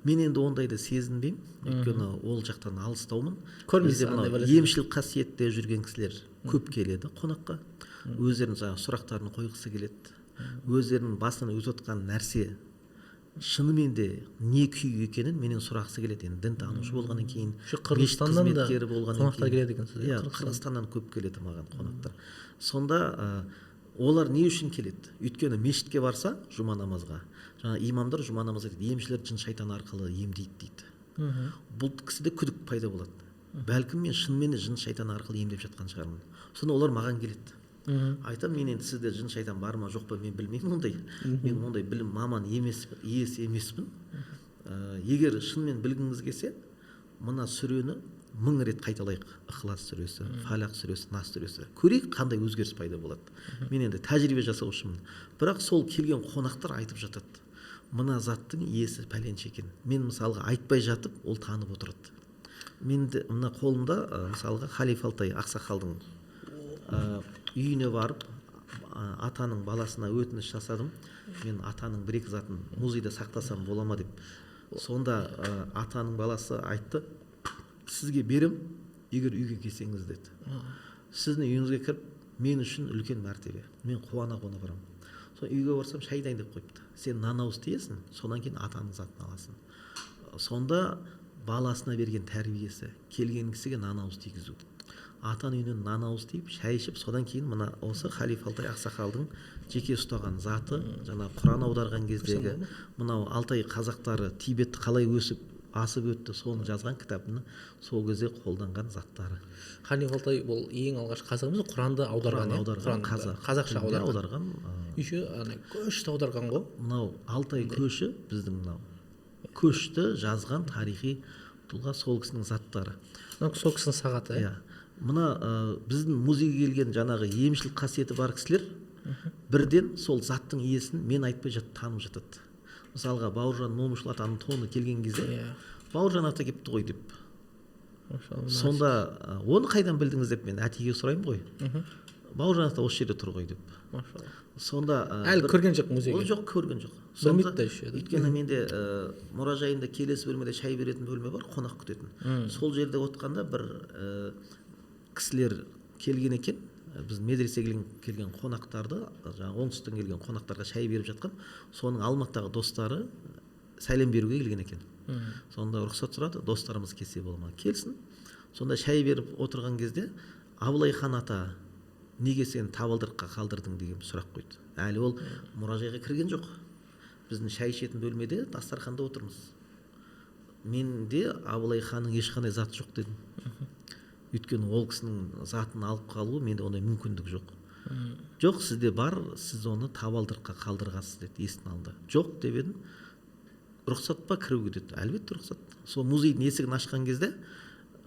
Speaker 2: Мен енді ондайды сезінбеймін, өйткені ол жақтан алыстаумын. Емшілік қасиетте жүрген кісілер көп келеді қонаққа. Өздерінің жаңағы сұрақтарын қойғысы келеді. Өздерінің басынан өтіп жатқан нәрсе шынымен де не күй екенін менен сұрағысы келеді. Енді дін танушы болғаннан кейін,
Speaker 1: Қырғызстаннан да қонақтар келеді екенсіз.
Speaker 2: Қырғызстаннан көп келеді маған қонақтар. Сонда олар не үшін келеді? Өйткені мешітке барса жұма намазға, жаңа имамдар жұма намаз айтады, емшілер жын шайтан арқылы емдейді дейді. Бұл кісіде күдік пайда болады. Бәлкім мен шынымен де жын шайтан арқылы емдеп жатқан шығармын. Сонда олар маған келеді. Айтам, мен енді сізде жын шайтан бар ма жоқ па мен білмеймін ондай. Мен ондай білім маман иесі емеспін. Егер шынымен білгіңіз келсе, мына сүрені 1000 рет қайталайық. Ықылас сүресі, Фалақ сүресі, Нас сүресі. Көрейік қандай өзгеріс пайда болады. Мен енді тәжірибе жасаушымын. Бірақ сол келген қонақтар айтып жатады. Мына заттың иесі пәленше екен. Мен мысалға айтпай жатып, ол танып отырады. Мен де мына қолымда мысалға Халиф Алтай ақсақалдың үйіне барып, атаның баласына өтініш жасадым. Мен атаның бір-екі затын музейде сақтасам бола ма деп. Сонда атаның баласы айтты, сізге берем, егер үйге келсеңіз деді. Сіздің үйіңізге кіріп, мен үшін үлкен мәртебе. Мен қуана барам. Сол үйге барсам шай дайындап қойыпты. Сен нан ауыз тиесің, содан кейін атаның затын аласың. Сонда баласына берген тәрбиесі, келген кісіге нан ауыз тигізу. Атаның үйінен нан ауыз тиіп, шай ішіп, содан кейін мына осы Халиф Алтай ақсақалдың жеке ұстаған заты, жаңа Құран аударған кездегі мынау Алтай қазақтары Тибетті қалай өсіп асып өтті, соны жазған кітабын сол кезде қолданған заттары.
Speaker 1: Халиф Алтай бұл ең алғаш қазақ емес, Құранды аударған, қазақша аударған. Еще көшті аударған ғой.
Speaker 2: Мынау Алтай көші біздің мынау көшті жазған тарихи тұлға сол кісінің заттары.
Speaker 1: сол кісінің сағаты.
Speaker 2: Иә. Мына біздің музейге келген жаңағы емшілік қасиеті бар кісілер бірден сол заттың иесін мен айтпай танып жатады. Мысалға Бауыржан Момышұлы атаның тоны келген кезде Бауыржан ата келіпті ғой деп. Сонда оны қайдан білдіңіз деп мен әтеге сұраймын ғой. Бауыржан ата осы жерде тұр ғой деп. Сонда
Speaker 1: әлі көрген жоқ музейге.
Speaker 2: Жоқ, көрген жоқ. Өйткені менде мұражайында келесі бөлмеде шай беретін бөлме бар, қонақ күтетін. Сол жерде отқанда бір кісілер келген екен. Біз медресеге келген қонақтарды, жаңағы оңтүстіктен келген қонақтарға шай беріп жатқан. Соның Алматыдағы достары сәлем беруге келген екен. Сонда рұқсат сұрады, достарымыз келсе бола ма? Келсін. Сонда шай беріп отырған кезде Абылай хан ата неге сен табалдырыққа қалдырдың деген сұрақ қойды. Әлі ол мұражайға кірген жоқ. Біздің шай ішетін бөлмеде дастарханда отырмыз. Менде Абылай ханның ешқандай заты жоқ дедім. Өйткені ол кісінің затын алып қалу менде ондай мүмкіндік жоқ. Жоқ, сізде бар, сіз оны табалдырыққа қалдырғансыз деді есіктің алдында. Жоқ деп едім. Рұқсат па кіруге деді. Әлбетте рұқсат. Сол музейдің есігін ашқан кезде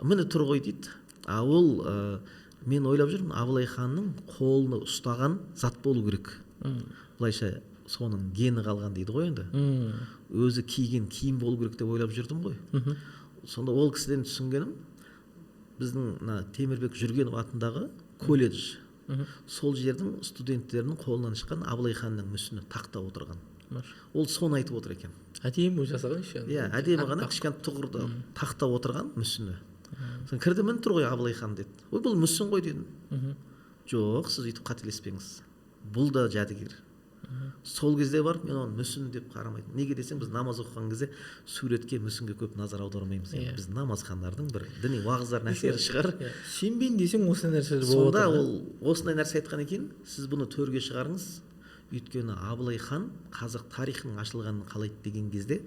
Speaker 2: міне тұр ғой дейді. Ол мен ойлап жүрмін, Абылай ханның қолына ұстаған зат болу керек. Былайша соның гені қалған дейді ғой енді. Өзі киген киім болу керек деп ойлап жүрдім ғой. Сонда ол кісіден түсінгенім, біздің Темірбек Жүргенов атындағы колледж. Сол жердің студенттерінің қолынан шыққан Абылай ханның мүсіні тақта отырған. Ол соны айтып отыр екен.
Speaker 1: Әдемі жасаған еще.
Speaker 2: Иә, әдемі ғана кішкене тұғырда тақта отырған мүсіні. Сен кірді мін тұр ғой Абылай хан деді. Ой, бұл мүсін ғой дедім. Жоқ, сіз өйтіп қателеспеңіз. Бұл да жәдігер. Сол кезде бар, мен оны мүсін деп қарамайтын. Неге десең, біз намаз оқыған кезде суретке, мүсінге көп назар аудармаймыз. Біз намазхандардың бір діни уағыздардың әсері шығар.
Speaker 1: Сенбейін десең осындай нәрселер болып
Speaker 2: жатыр. Сонда ол осындай нәрсе айтқан екен, сіз бұны төрге шығарыңыз. Өйткені Абылай хан қазақ тарихының ашылғанын қалайды деген кезде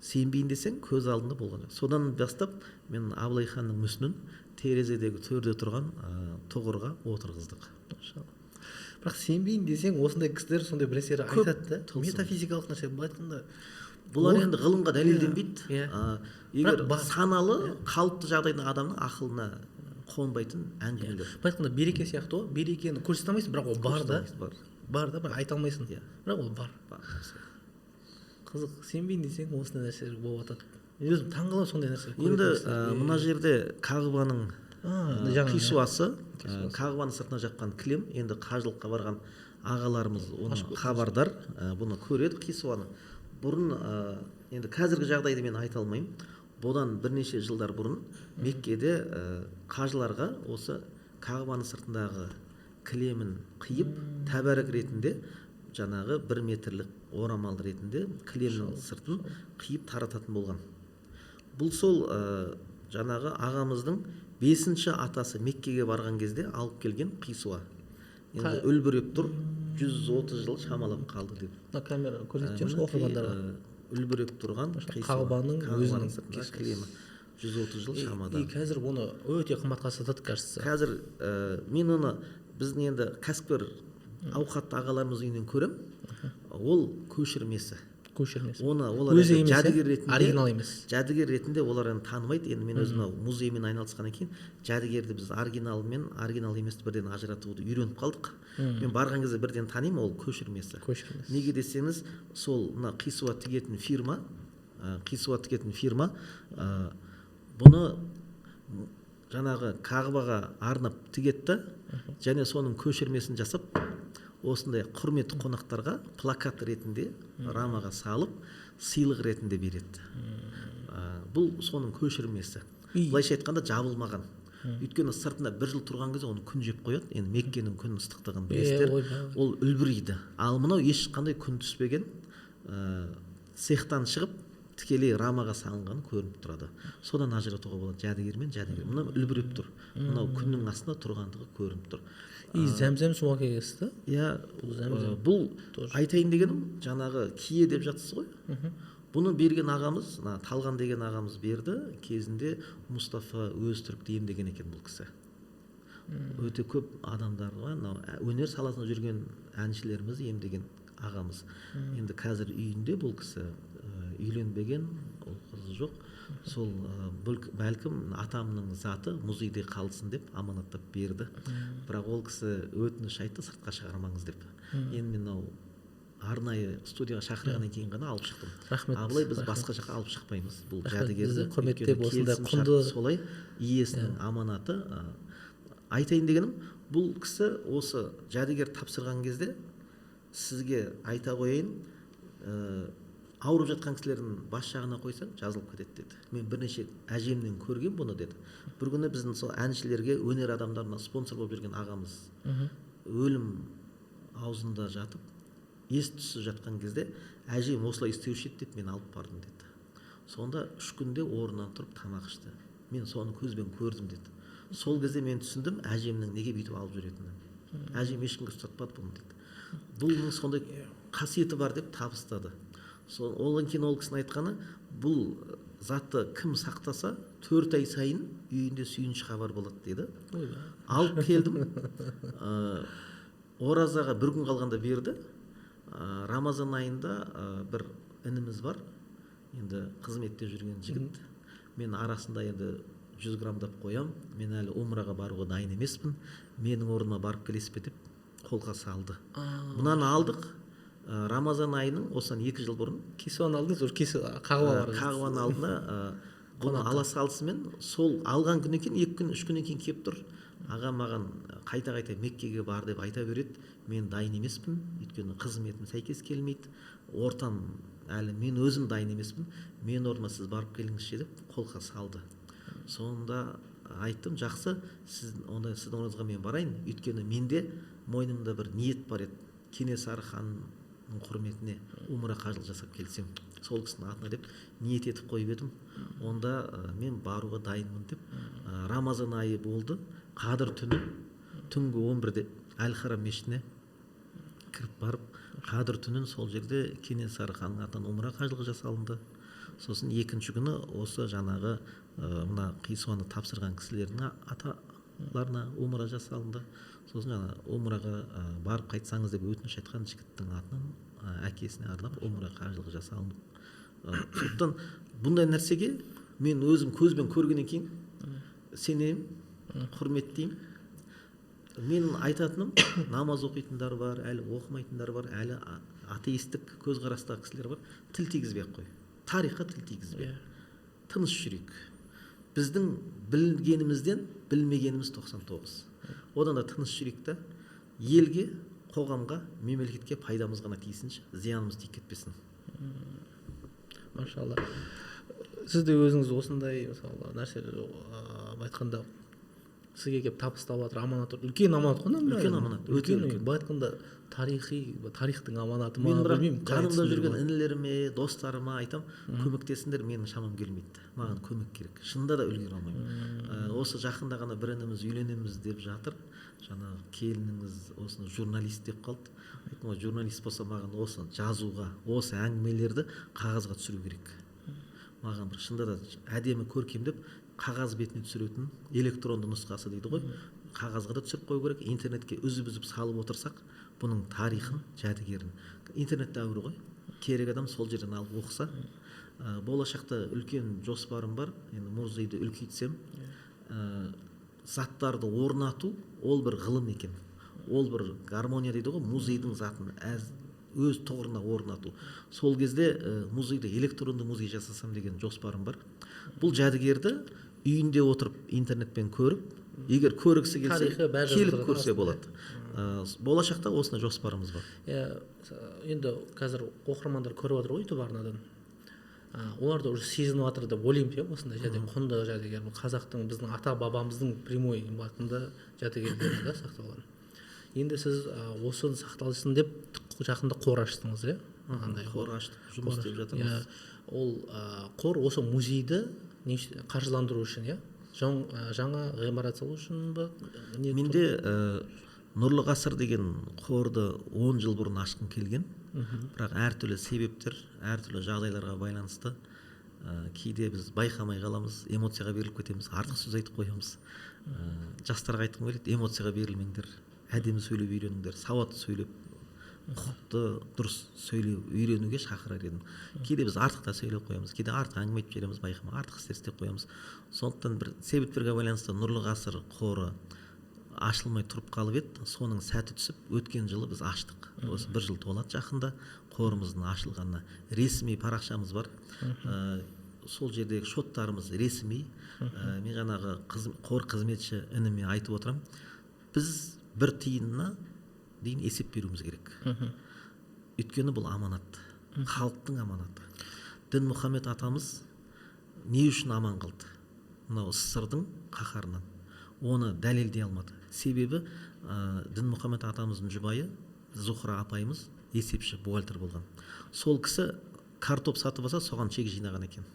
Speaker 2: сенбейін десең көз алдында болған. Содан бастап мен Абылай ханның мүсінін терезедегі төрде тұрған тұғырға отырғыздық.
Speaker 1: Бірақ сенбейін десең осындай кісілер сондай бір нәрселер айтады да. Метафизикалық нәрсе былай айтқанда
Speaker 2: бұлар енді ғылымға дәлелденбейді. Егер саналы қалыпты жағдайда адамның ақылына қонбайтын әңгімелер.
Speaker 1: Былай айтқанда береке сияқты ғой. Берекені көрсете алмайсың, бірақ ол бар да. Бар да, бірақ айта алмайсың. Бірақ ол бар. Қызық, сенбейін десең осындай нәрселер болып жатады. Мен өзім таңғаламын сондай нәрселер.
Speaker 2: Енді мына жерде Қағбаның қисуасы, Қағбаның сыртына жапқан кілем, енді қажылыққа барған ағаларымыз оны хабардар, бұны көреді қисуаны. Бұрын енді қазіргі жағдайды мен айта алмаймын. Бұдан бірнеше жылдар бұрын Меккеде қажыларға осы Қағбаның сыртындағы кілемін қиып тәбәрік ретінде жаңағы 1 метрлік орамал ретінде кілемнің сыртын қиып тарататын болған. Бұл сол жаңағы ағамыздың 5-ші атасы Меккеге барған кезде алып келген қисуа. Енді үлбіреп тұр, 130 жыл шамалап қалды деп.
Speaker 1: Камера көрсетеміз оқырмандарға.
Speaker 2: Үлбіреп тұрған
Speaker 1: Қағбаның өзінің
Speaker 2: кілемі 130 жыл шамада.
Speaker 1: Қазір оны өте қымбатқа сатады, кажется.
Speaker 2: Қазір мен оны біздің енді кәсіпкер ауқатты ағаларымыз үйінен көрем. Ол көшірмесі. Оны олар жәдігер ретінде,
Speaker 1: оригинал емес.
Speaker 2: Жәдігер ретінде олар танымайды. Енді мен өзім музеймен айналысқаннан кейін жәдігерді біз оригинал еместі бірден ажыратуды үйреніп қалдық. Мен барған кезде бірден танимын, ол көшірмесі. Неге десеңіз, сол мына қисуа тігетін фирма бұны жаңағы Қағбаға арнап тігетті, және соның көшірмесін жасап осындай құрметті қонақтарға плакат ретінде рамаға салып сыйлық ретінде береді. Бұл соның көшірмесі. Былайша айтқанда жабылмаған. Өйткені сыртында 1 жыл тұрған кезде оны күн жеп қояды. Енді Меккенің күн ыстықтығын білесіздер. Ол үлбірейді. Ал мынау ешқандай күн түспеген, цехтан шығып тікелей рамаға салынған көрініп тұрады. Содан ажыратуға болады жәдігер. Мынау үлбіреп тұр. Мынау күннің астында тұрғандығы көрініп тұр.
Speaker 1: Зәмзәм суға келесіз,
Speaker 2: иә, бұл айтайын дегенім, жаңағы кие деп жатсыз ғой. Бұны берген ағамыз, Талған деген ағамыз берді. Кезінде Мұстафа Өзтүрікті емдеген екен бұл кісі. Өте көп адамдарға, өнер саласында жүрген әншілеріміз емдеген ағамыз. Енді қазір үйінде бұл кісі үйленбеген, ол қызы жоқ. Сол бәлкім атамның заты музейде қалсын деп аманаттап берді. Бірақ ол кісі өтініш айтты, сыртқа шығармаңыз деп. Енді мен мынау арнайы студияға шақырғаннан кейін ғана алып шықтым.
Speaker 1: Рахмет.
Speaker 2: Абылай біз басқа жаққа алып шықпаймыз. Бұл жәдігерді
Speaker 1: құрметтеп осындай құнды
Speaker 2: солай иесінің аманаты. Айтайын дегенім, бұл кісі осы жәдігер тапсырған кезде сізге айта қояйын, ауырып жатқан кісілердің бас жағына қойсаң жазылып кетеді деді. Мен бірнеше әжемнен көрген бұны деді. Бір күні біздің сол әншілерге, өнер адамдарына спонсор болып жүрген ағамыз өлім аузында жатып, ес түссіз жатқан кезде әжем осылай істеуші еді деп мен алып бардым деді. Сонда 3 күнде орнынан тұрып тамақ ішті. Мен соны көзбен көрдім деді. Сол кезде мен түсіндім әжемнің неге бүйтіп алып жүретінін. Әжем ешкімге ұстатпады бұны деді. Бұның сондай қасиеті бар деп табыстады. Одан кейін ол кісінің айтқаны, бұл затты кім сақтаса 4 ай сайын үйінде сүйінші хабар болады дейді. Алып келдім. Оразаға 1 күн қалғанда берді. Рамазан айында бір ініміз бар, енді қызметте жүрген жігіт. Мен арасында енді 100 грамдап қоям. Мен әлі умраға баруға дайын емеспін. Менің орныма барып келесіз бе деп қолға салды. Мұнаны алдық. Рамазан айының осыдан 2 жыл бұрын
Speaker 1: кесуаны алдыңыз,
Speaker 2: қағуаны алдына бұны ала салысымен сол алған күннен кейін 2 күн 3 күннен кейін келіп тұр. Ағам маған қайта Меккеге бар деп айта береді. Мен дайын емеспін, өйткені қызметім сәйкес келмейді. Ортам әлі мен өзім дайын емеспін. Мен орныма сіз барып келіңізші деп қолға салды. Сонда айттым, жақсы, сіздің орныңызға мен барайын. Өйткені менде мойнымда бір ниет бар еді. Кенесары ханның құрметіне умра қажылық жасап келсем, сол кісінің атына деп ниет етіп қойып едім. Онда мен баруға дайынмын деп. Рамазан айы болды. Қадыр түні түнгі 11-де Әл-Харам мешітіне кіріп барып, Қадыр түнін сол жерде Кенесары ханның атынан умра қажылығы жасалынды. Сосын 2-ші күні осы жаңағы мына қисуаны тапсырған кісілердің аталарына умра жасалынды. Сосын жаңа умраға барып қайтсаңыз деп өтініш айтқан жігіттің атынан әкесіне арнап умра қажылығы жасалынды. Сондықтан бұндай нәрсеге мен өзім көзбен көргеннен кейін сенемін, құрметтеймін. Менің айтатыным, намаз оқитындар бар, әлі оқымайтындар бар, әлі атеистік көзқарастағы кісілер бар. Тіл тигізбей қой. Тарихқа тіл тигізбей. Тыныш жүрейік. Біздің білгенімізден білмегеніміз 99. Одан да тыныш жүрейік та, елге, қоғамға, мемлекетке пайдамыз ғана тисінші, зиянымыз тиіп кетпесін.
Speaker 1: Машалла. Сіз де өзіңіз осындай мысалы нәрселер айтқанда сізге келіп табыстап жатыр, аманат, үлкен аманат қой.
Speaker 2: Үлкен аманат, өте үлкен.
Speaker 1: Былай айтқанда тарихтың аманаты ма,
Speaker 2: мен бірақ
Speaker 1: білмеймін.
Speaker 2: жанымда жүрген інілеріме, достарыма айтам, көмектесіңдер, менің шамам келмейді. Маған көмек керек. Шынында да үлгере алмаймын. Осы жақында ғана бір ініміз үйленеміз деп жатыр. Жаңағы келініңіз осыны журналист деп қалды. Айттым, журналист болса маған осы жазуға, осы әңгімелерді қағазға түсіру керек. Маған бір шынында да әдемі көркемдеп қағаз бетіне түсіретін электронды нұсқасы дейді ғой. Қағазға да түсіріп қою керек. Интернетке үзіп салып отырсақ, бұның тарихын, жәдігерін. Интернет дәуірі ғой. Керек адам сол жерден алып оқыса. Болашақта үлкен жоспарым бар. Енді музейді үлкейтсем, заттарды орнату ол бір ғылым екен. Ол бір гармония дейді ғой. Музейдің затын өз тұғырына орнату. Сол кезде музейде электронды музей жасасам деген жоспарым бар. Бұл жәдігерді үйінде отырып интернетпен көріп, егер көргісі келсе келіп көрсе болады. Болашақта осындай жоспарымыз бар.
Speaker 1: Енді қазір оқырмандар көріп отыр ғой YouTube арнадан. Олар да уже сезініп жатыр деп ойлаймын, осындай жәдігер, құнды жәдігер, қазақтың біздің ата бабамыздың прямой бағытында жәдігерлері да сақталған. Енді сіз осыны сақталсын деп жақында қор аштыңыз,
Speaker 2: Қор аштық, жұмыс істеп жатырмыз.
Speaker 1: Ол қор осы музейді қаржыландыру үшін, жаңа ғимарат салу үшін ба?
Speaker 2: Менде Нұрлы ғасыр деген қорды 10 жыл бұрын ашқым келген. Бірақ әртүрлі себептер, әртүрлі жағдайларға байланысты кейде біз байқамай қаламыз, эмоцияға беріліп кетеміз, артық сөз айтып қоямыз. Жастарға айтқым келеді, эмоцияға берілмеңдер, әдемі сөйлеп үйреніңдер, сауатты сөйлеп құқықты дұрыс сөйлеу үйренуге шақырар едім. Кейде біз артық та сөйлеп қоямыз, кейде артық әңгіме айтып жібереміз, байқамай артық істер істеп қоямыз. Сондықтан бір себептерге байланысты Нұрлы Ғасыр қоры ашылмай тұрып қалып еді. Соның сәті түсіп өткен жылы біз аштық. Осы 1 жыл толады жақында қорымыздың ашылғанына. Ресми парақшамыз бар. Сол жердегі шоттарымыз ресми. Мен жаңағы қор қызметші ініме айтып отырам, біз 1 тиынына дейін есеп беруіміз керек. Өйткені бұл аманат, халықтың аманаты. Дінмұхамед атамыз не үшін аман қалды? Мынау СССР-дың қаһарынан. Оны дәлелдей алмады. Себебі Дінмұхамед атамыздың жұбайы Зухра апайымыз есепші, бухгалтер болған. Сол кісі картоп сатып алса, соған чек жинаған екен.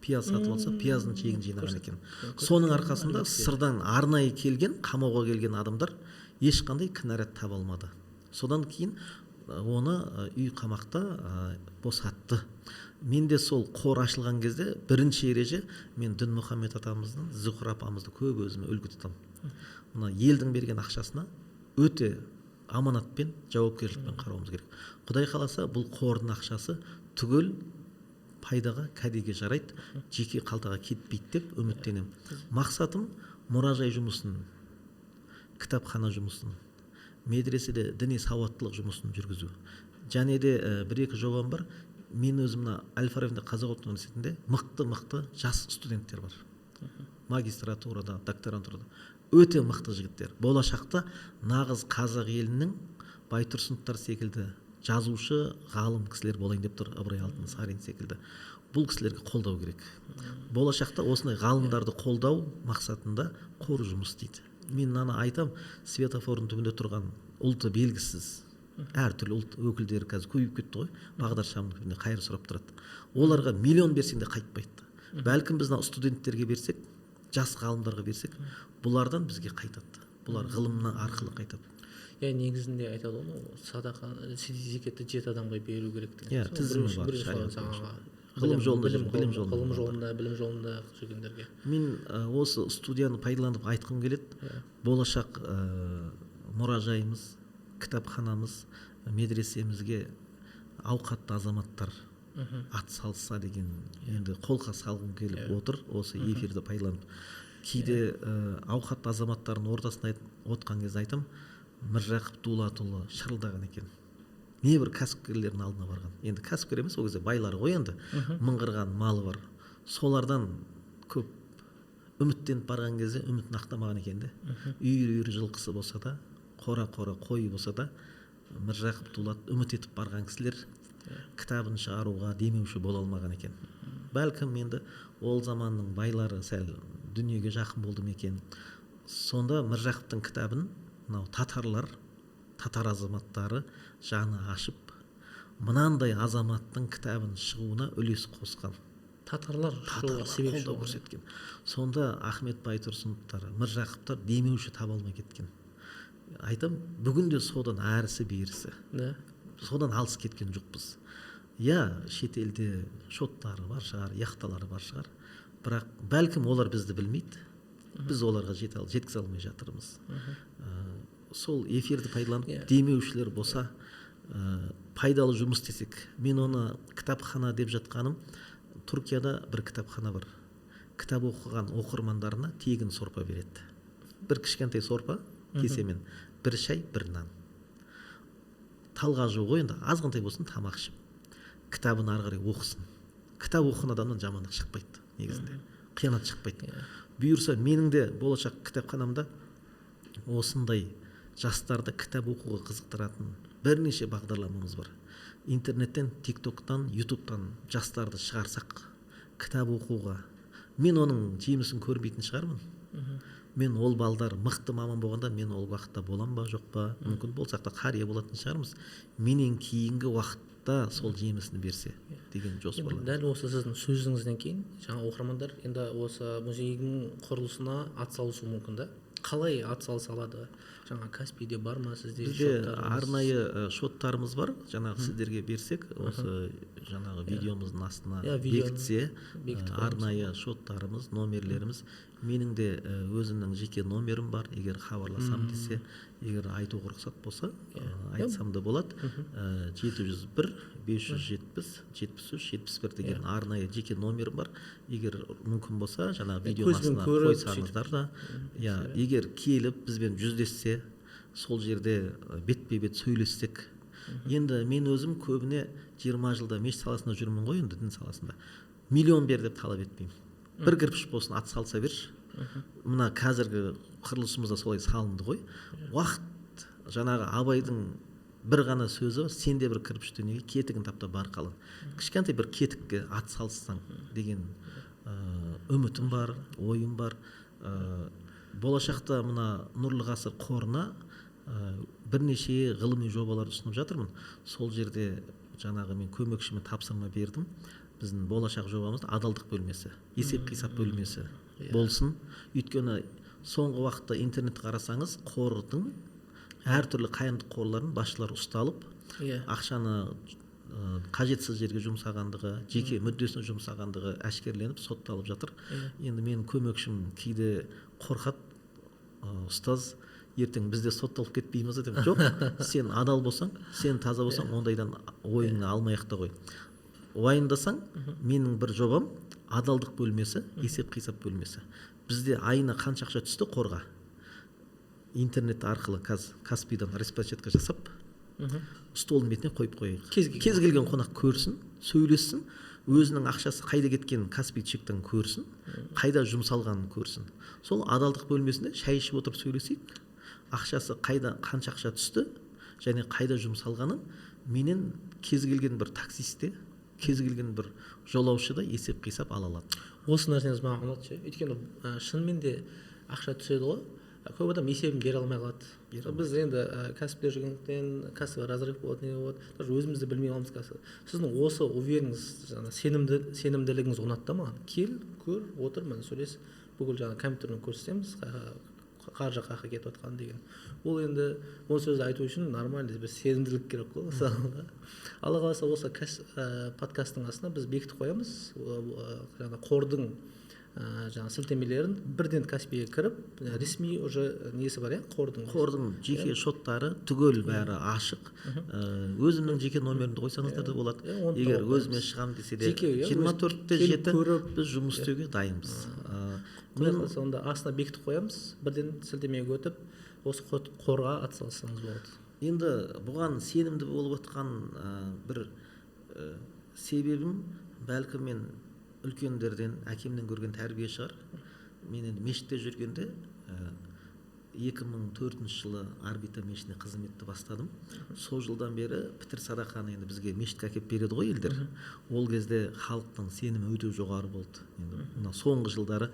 Speaker 2: Пияз сатып алса, пияздың чегін жинаған екен. Соның арқасында СССР-дан арнайы келген, қамауға келген адамдар ешқандай кінәрат таба алмады. Содан кейін оны үй қамақта босатты. Мен де сол қор ашылған кезде бірінші ереже, мен Дінмұхамед атамыздың, Зухра апамызды көп өзіме үлгі тұтамын. Мына елдің берген ақшасына өте аманатпен, жауапкершілікпен қарауымыз керек. Құдай қаласа, бұл қордың ақшасы түгел пайдаға, кәдеге жарайды, жеке қалтаға кетпейді деп үміттенемін. Мақсатым мұражай жұмысын, кітапхана жұмысын, медреседе діни сауаттылық жұмысын жүргізу. Және де 1-2 жобам бар. Мен өзімна Әл-Фарабиде Қазақ ұлттық университетінде мықты жас студенттер бар. Магистратурада, докторантурада өте мықты жігіттер. Болашақта нағыз қазақ елінің Байтұрсыновтар секілді жазушы, ғалым кісілер болайын деп тұр, Ыбырай Алтынсарин секілді. Бұл кісілерге қолдау керек. Болашақта осындай ғалымдарды қолдау мақсатында қор жұмыс істейді. Мен мынаны айтам, светофордың түбінде тұрған ұлты белгісіз әртүрлі ұлт өкілдері қазір көбейіп кетті ғой. Бағдаршамның түбінде қайыр сұрап тұрады. Оларға миллион берсең де қайтпайды. Бәлкім біз студенттерге берсек, жас ғалымдарға берсек, бұлардан бізге қайтады. Бұлар ғылымнан арқылы қайтады.
Speaker 1: Негізінде айтады ғой, садақа, зекетті 7 адамға беру керек деген.
Speaker 2: Тізімі бар. Ғылым
Speaker 1: жолында жүргендерге.
Speaker 2: Мен осы студияны пайдаланып айтқым келеді. Болашақ мұражайымыз, кітапханамыз, медресемізге ауқатты азаматтар ат салса деген енді қолқа салғым келіп отыр, осы эфирді пайдаланып. Кейде ауқатты азаматтардың ортасында отқан кезде айтам, Міржақып Дулатұлы шырылдаған екен. Небір кәсіпкерлердің алдына барған. Енді кәсіпкер емес, ол кезде байлар ғой енді, мыңғырған малы бар. Солардан көп үміттеніп барған кезде үмітін ақтамаған екен де. Үйір жылқысы болса да, қора қойы болса да, Міржақып Дулат үміт етіп барған кісілер кітабын шығаруға демеуші бола алмаған екен. Бәлкім енді ол заманның байлары сәл дүниеге жақын болды ма екен. Сонда Міржақыптың кітабын мынау татар азаматтары жаны ашып, мынандай азаматтың кітабын шығуына үлес қосқан.
Speaker 1: Татарлар
Speaker 2: қолдау көрсеткен. Сонда Ахмет Байтұрсыновтар, Міржақыптар демеуші таба алмай кеткен. Айтам, бүгінде содан әрісі берісі. Содан алыс кеткен жоқпыз. Шетелде шоттары бар шығар, яхталары бар шығар. Бірақ бәлкім олар бізді білмейді. Біз оларға жеткізе алмай жатырмыз. Сол эфирді пайдаланып, демеушілер болса, пайдалы жұмыс істесек. Мен оны кітапхана деп жатқаным, Түркияда бір кітапхана бар. Кітап оқыған оқырмандарына тегін сорпа береді. Бір кішкентай сорпа, кесемен, бір шай, бір нан. Талғажу ғой, енді азғантай болсын, тамақ ішіп, кітабын ары қарай оқысын. Кітап оқыған адамнан жамандық шықпайды, негізінде. Қиянат шықпайды. Бұйырса, менің де болашақ кітапханамда осындай жастарды кітап оқуға қызықтыратын бірнеше бағдарламамыз бар. Интернеттен, тиктоктан, ютубтан жастарды шығарсақ, кітап оқуға. Мен оның жемісін көрмейтін шығармын. Мен ол балдар мықты маман болғанда, мен ол уақытта болам ба, жоқ па, мүмкін болсақ та қария болатын шығармыз. Менен кейінгі уақытта сол жемісін берсе деген жоспарлар.
Speaker 1: Дәл осы сіздің сөзіңізден кейін жаңа оқырмандар енді осы музейдің құрылысына атсалысуы мүмкін да. Қалай атсалыса алады? Жаңа Каспийде бар ма сізде?
Speaker 2: Бізде арнайы шоттарымыз бар. Жаңағы сіздерге берсек, осы жаңағы видеомыздың астына бекітсе, арнайы шоттарымыз, номерлеріміз. менің де өзімнің жеке номерім бар, егер хабарласам десе, егер айтуға рұқсат болса айтсам да болады. 701-570-73-71 деген арнайы жеке номерім бар. Егер мүмкін болса жаңағы видеоның астына қойсаңыздар да, егер келіп бізбен жүздессе, сол жерде бетпе-бет сөйлессек. Енді мен өзім көбіне 20 жылда мешіт саласында жүрмін ғой, енді дін саласында. Миллион бер деп талап етпеймін. Бір кірпіш болсын ат салса берші. Мына қазіргі құрылысымызда солай салынды ғой. Уақыт, жаңағы Абайдың бір ғана сөзі, сенде бір кірпіш дүниеге кетігін тапта бар қалың. Кішкентай бір кетікке ат салсаң деген үмітім бар, ойым бар. Болашақта мына Нұрлы ғасыр қорына бірнеше ғылыми жобаларды ұсынып жатырмын. Сол жерде жаңағы мен көмекшіме тапсырма бердім. Біздің болашақ жобамыз адалдық бөлмесі, есеп-қисап бөлмесі болсын. Өйткені соңғы уақытта интернет қарасаңыз, қордың әртүрлі қайырымдылық қорларын басшылар ұсталып, ақшаны қажетсіз жерге жұмсағандығы, жеке мүддесіне жұмсағандығы әшкерленіп сотталып жатыр. Енді менің көмекшім кейде қорқады, ұстаз, ертең бізде сотталып кетпейміз деп. Жоқ, сен адал болсаң, сен таза болсаң, ондайдан ойыңды алмай-ақ та қой. Уайымдасаң, менің бір жобам адалдық бөлмесі, есеп-қисап бөлмесі. Бізде айына қанша ақша түсті қорға? Интернет арқылы Каспийдан распечатка жасап, столдың бетіне қойып қойайық. Кез келген қонақ көрсін, сөйлессін, өзінің ақшасы қайда кеткенін Каспий чектен көрсін, қайда жұмсалғанын көрсін. Сол адалдық бөлмесінде шай ішіп отырып сөйлесейік. Ақшасы қайда, қанша ақша түсті және қайда жұмсалғанын менен кез келген бір таксисте, кез келген бір жолаушыда есеп-қисап ала алады.
Speaker 1: Осы нәрсеңіз маған ұнады ше. Өйткені шынымен де ақша түседі ғой. Көп адам есебін бере алмай қалады. Біз енді кәсіпте жүргендіктен кәсіби разрыв болады, не болады. Даже өзімізді білмей қаламыз кәсіп. Сіздің осы увереніңіз, сенімділігіңіз ұнатты маған. Кел, көр, отыр, міне сөйлес. Бүкіл жаңағы компьютермен көрсетеміз, қаржы қақы кетіп жатқан деген. Ол енді ол сөзді айту үшін нормальный бір сенімділік керек қой. Алла қаласа осы подкасттың астына біз бекітіп қоямыз. Жаңағы қордың жаңа сілтемелерін бірден Каспийге кіріп, ресми уже несі бар,
Speaker 2: қордың жеке шоттары түгел бәрі ашық. Өзімнің жеке номерімді қойсаңыздар да болады. Егер өзіме шығам десе де 24/7 біз жұмыс істеуге дайынбыз.
Speaker 1: Мен сонда астына бекітіп қоямыз, бірден сілтемеге өтіп, осы қорға атсалыссаңыз болады.
Speaker 2: Енді бұған сенімді болып отқан бір себебім бәлкім мен үлкендерден, әкемнен көрген тәрбие шығар. Мен енді мешітте жүргенде 2004 жылы Арбита мешітіне қызметті бастадым. Сол жылдан бері пітір садақаны енді бізге мешітке әкеп береді ғой елдер. Ол кезде халықтың сенімі өте жоғары болды. Енді мына соңғы жылдары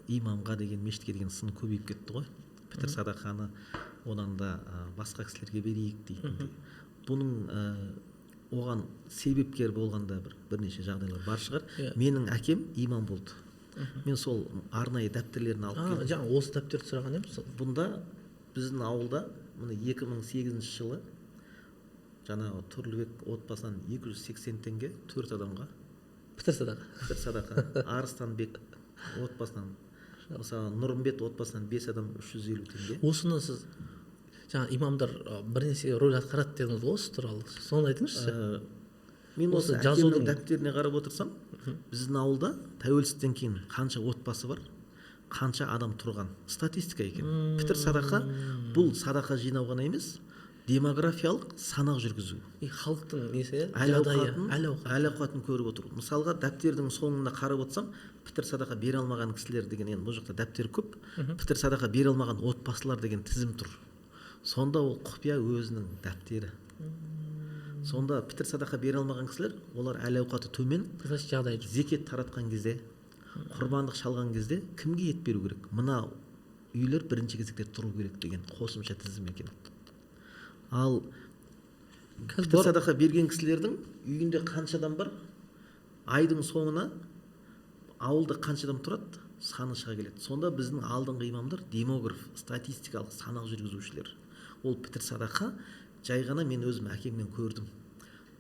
Speaker 2: имамға деген, мешітке деген сын көбейіп кетті ғой. Пітір садақаны одан да басқа кісілерге берейік дейді. Бұның оған себепкер болғанда бірнеше жағдайлар бар шығар. Менің әкем имам болды. Мен сол арнайы дәптерлерін алып келдім.
Speaker 1: Жаңа осы дәптерді сұраған едім.
Speaker 2: Бұнда біздің ауылда міне 2008 жылы жаңағы Тұрлыбек отбасынан 280 теңге 4 адамға
Speaker 1: пітір
Speaker 2: садақа. Арыстанбек отбасынан, мысалы Нұрымбет отбасынан 5 адам 350 теңге.
Speaker 1: Осыны сіз жаңа имамдар бірнеше рөл атқарады дедіңіз ғой, осы туралы. Соны айтыңызшы.
Speaker 2: Мен осы әкемнің дәптеріне қарап отырсам, біздің ауылда тәуелсіздіктен кейін қанша отбасы бар, қанша адам тұрған. Статистика екен. Пітір садақа бұл садақа жинау ғана емес, демографиялық санақ жүргізу.
Speaker 1: Халықтың несі?
Speaker 2: Әл-ауқатын көріп отыру. Мысалға дәптердің соңында қарап отырсам, пітір садақа бере алмаған кісілер деген, енді бұл жақта дәптер көп, пітір садақа бере алмаған отбасылар деген тізім тұр. Сонда ол құпия өзінің дәптері. Сонда пітір садақа бере алмаған кісілер, олар әл-ауқаты төмен, зекет таратқан кезде, құрбандық шалған кезде кімге ет беру керек? Мына үйлер бірінші кезекте тұру керек деген қосымша тізім екен. Ал пітір садақа берген кісілердің үйінде қанша адам бар? Айдың соңына ауылда қанша адам тұрады? Саны шыға келеді. Сонда біздің алдыңғы имамдар демограф, статистикалық санақ жүргізушілер. Ол пітір садақа жай ғана мен өзім әкемнен көрдім.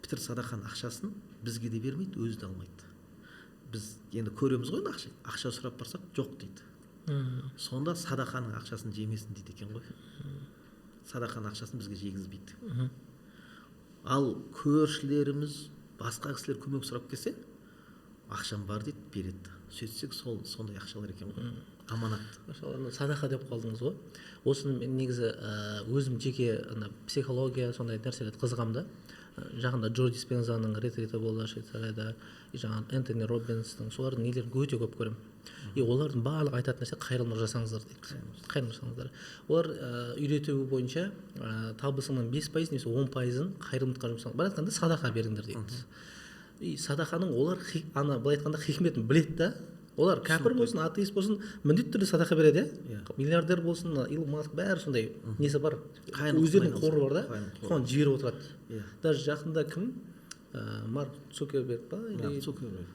Speaker 2: Пітір садақаның ақшасын бізге де бермейді, өзі де алмайды. Біз енді көреміз ғой ақша сұрап барсақ жоқ дейді. сонда садақаның ақшасын жемесін дейді екен ғой. Садақаның ақшасын бізге жегізбейді. Ал көршілеріміз, басқа кісілер көмек сұрап келсе, ақшам бар дейді, береді. Сөйтсек сондай ақшалар екен ғой. Аманат.
Speaker 1: Садақа деп қалдыңыз ғой. Осыны мен негізі өзім жеке психология сондай нәрселерді қызығамын да. Жақында Джо Диспензаның ретриті болды Швейцарияда, жаңағы Энтони Роббинстің, солардың нелерін өте көп көремін. И олардың барлығы айтатын нәрсе қайырымдылық жасаңыздар дейді. Қайырымдылық жасаңыздар. Олар үйретуі бойынша табысыңның 5% немесе 10%-ын қайырымдылыққа жұмсаңыз. Былай айтқанда садақа беріңдер дейді. И садақаның олар былай айтқанда хикметін біледі да. Олар кәпір болсын, атеист болсын, міндетті түрде садақа береді, миллиардер болсын, Илон Маск, бәрі сондай несі бар. Өздерінің қоры бар да, соны жіберіп отырады. Даже жақында кім? Марк Цукерберг па?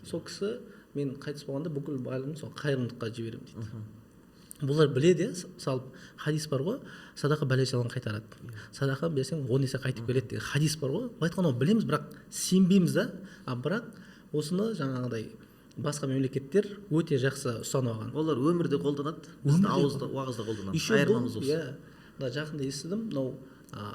Speaker 1: Сол кісі мен қайтыс болғанда бүкіл байлығымды сол қайырымдылыққа жіберемін дейді. Бұлар біледі, салып хадис бар ғой, садақа бәле-жаланы қайтарады. Садақа берсең 10 есе қайтып келеді деген хадис бар ғой. Айтқанда білеміз, бірақ сенбейміз да. Бірақ осыны жаңағыдай басқа мемлекеттер өте жақсы ұстанып алған.
Speaker 2: Олар өмірде қолданады, бізді ауызда, уағызда қолданады. Айырмамыз осы.
Speaker 1: Жақында естідім, мынау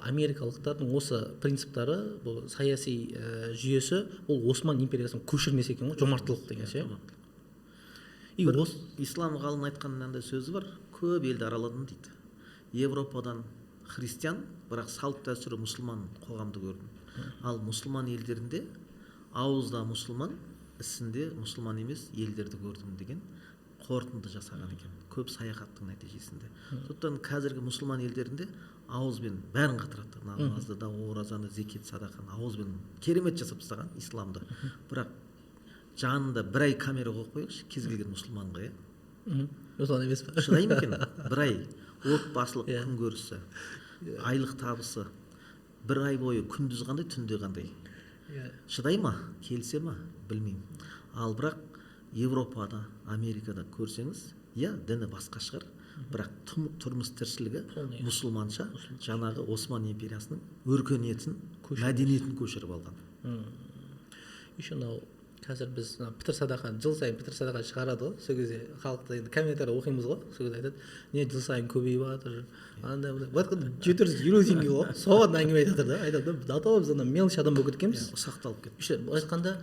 Speaker 1: америкалықтардың осы принциптары, бұл саяси жүйесі, ол Осман империясын көшірмесе екен ғой, жомарттылық деген ше.
Speaker 2: Ислам ғалым айтқан мынандай сөзі бар, көп елді араладым дейді. Европадан христиан, бірақ салт дәстүрі мұсылман қоғамды көрдім. Ал мұсылман елдерінде ауызда мұсылман, ісінде мұсылман емес елдерді көрдім деген қорытынды жасаған екен. Көп саяхаттың нәтижесінде. Сондықтан қазіргі мұсылман елдерінде ауызбен бәрін қатырады. Намазды да, оразаны, зекет, садақаны ауызбен керемет жасап тастаған исламды. Бірақ жанында бір ай камера қойып қойыңызшы, кез келген мұсылманға,
Speaker 1: Осылай емес пе?
Speaker 2: Шыдай ма екен? Бір ай отбасылық күн көрісі, айлық табысы, бір ай бойы күндіз қандай, түнде қандай. Шыдай ма? Келсе ма? Білмеймін. Ал бірақ Европада, Америкада көрсеңіз, діні басқа шығар, бірақ тұрмыс тіршілігі мұсылманша жаңағы Осман империясының өркениетін, мәдениетін көшіріп алған.
Speaker 1: Еще қазір біз пітір садақа, жыл сайын пітір садақа шығарады ғой. Сол кезде халықты енді комментарий оқимыз ғой. Сол кезде айтады, не жыл сайын көбейіп жатыр. Андай былай айтқанда 750 теңге ғой. Соған әңгіме айтып жатыр да. Айтады, да біз ана мелочь адам болып кеткенбіз.
Speaker 2: Ұсақталып кетті.
Speaker 1: Еще былай айтқанда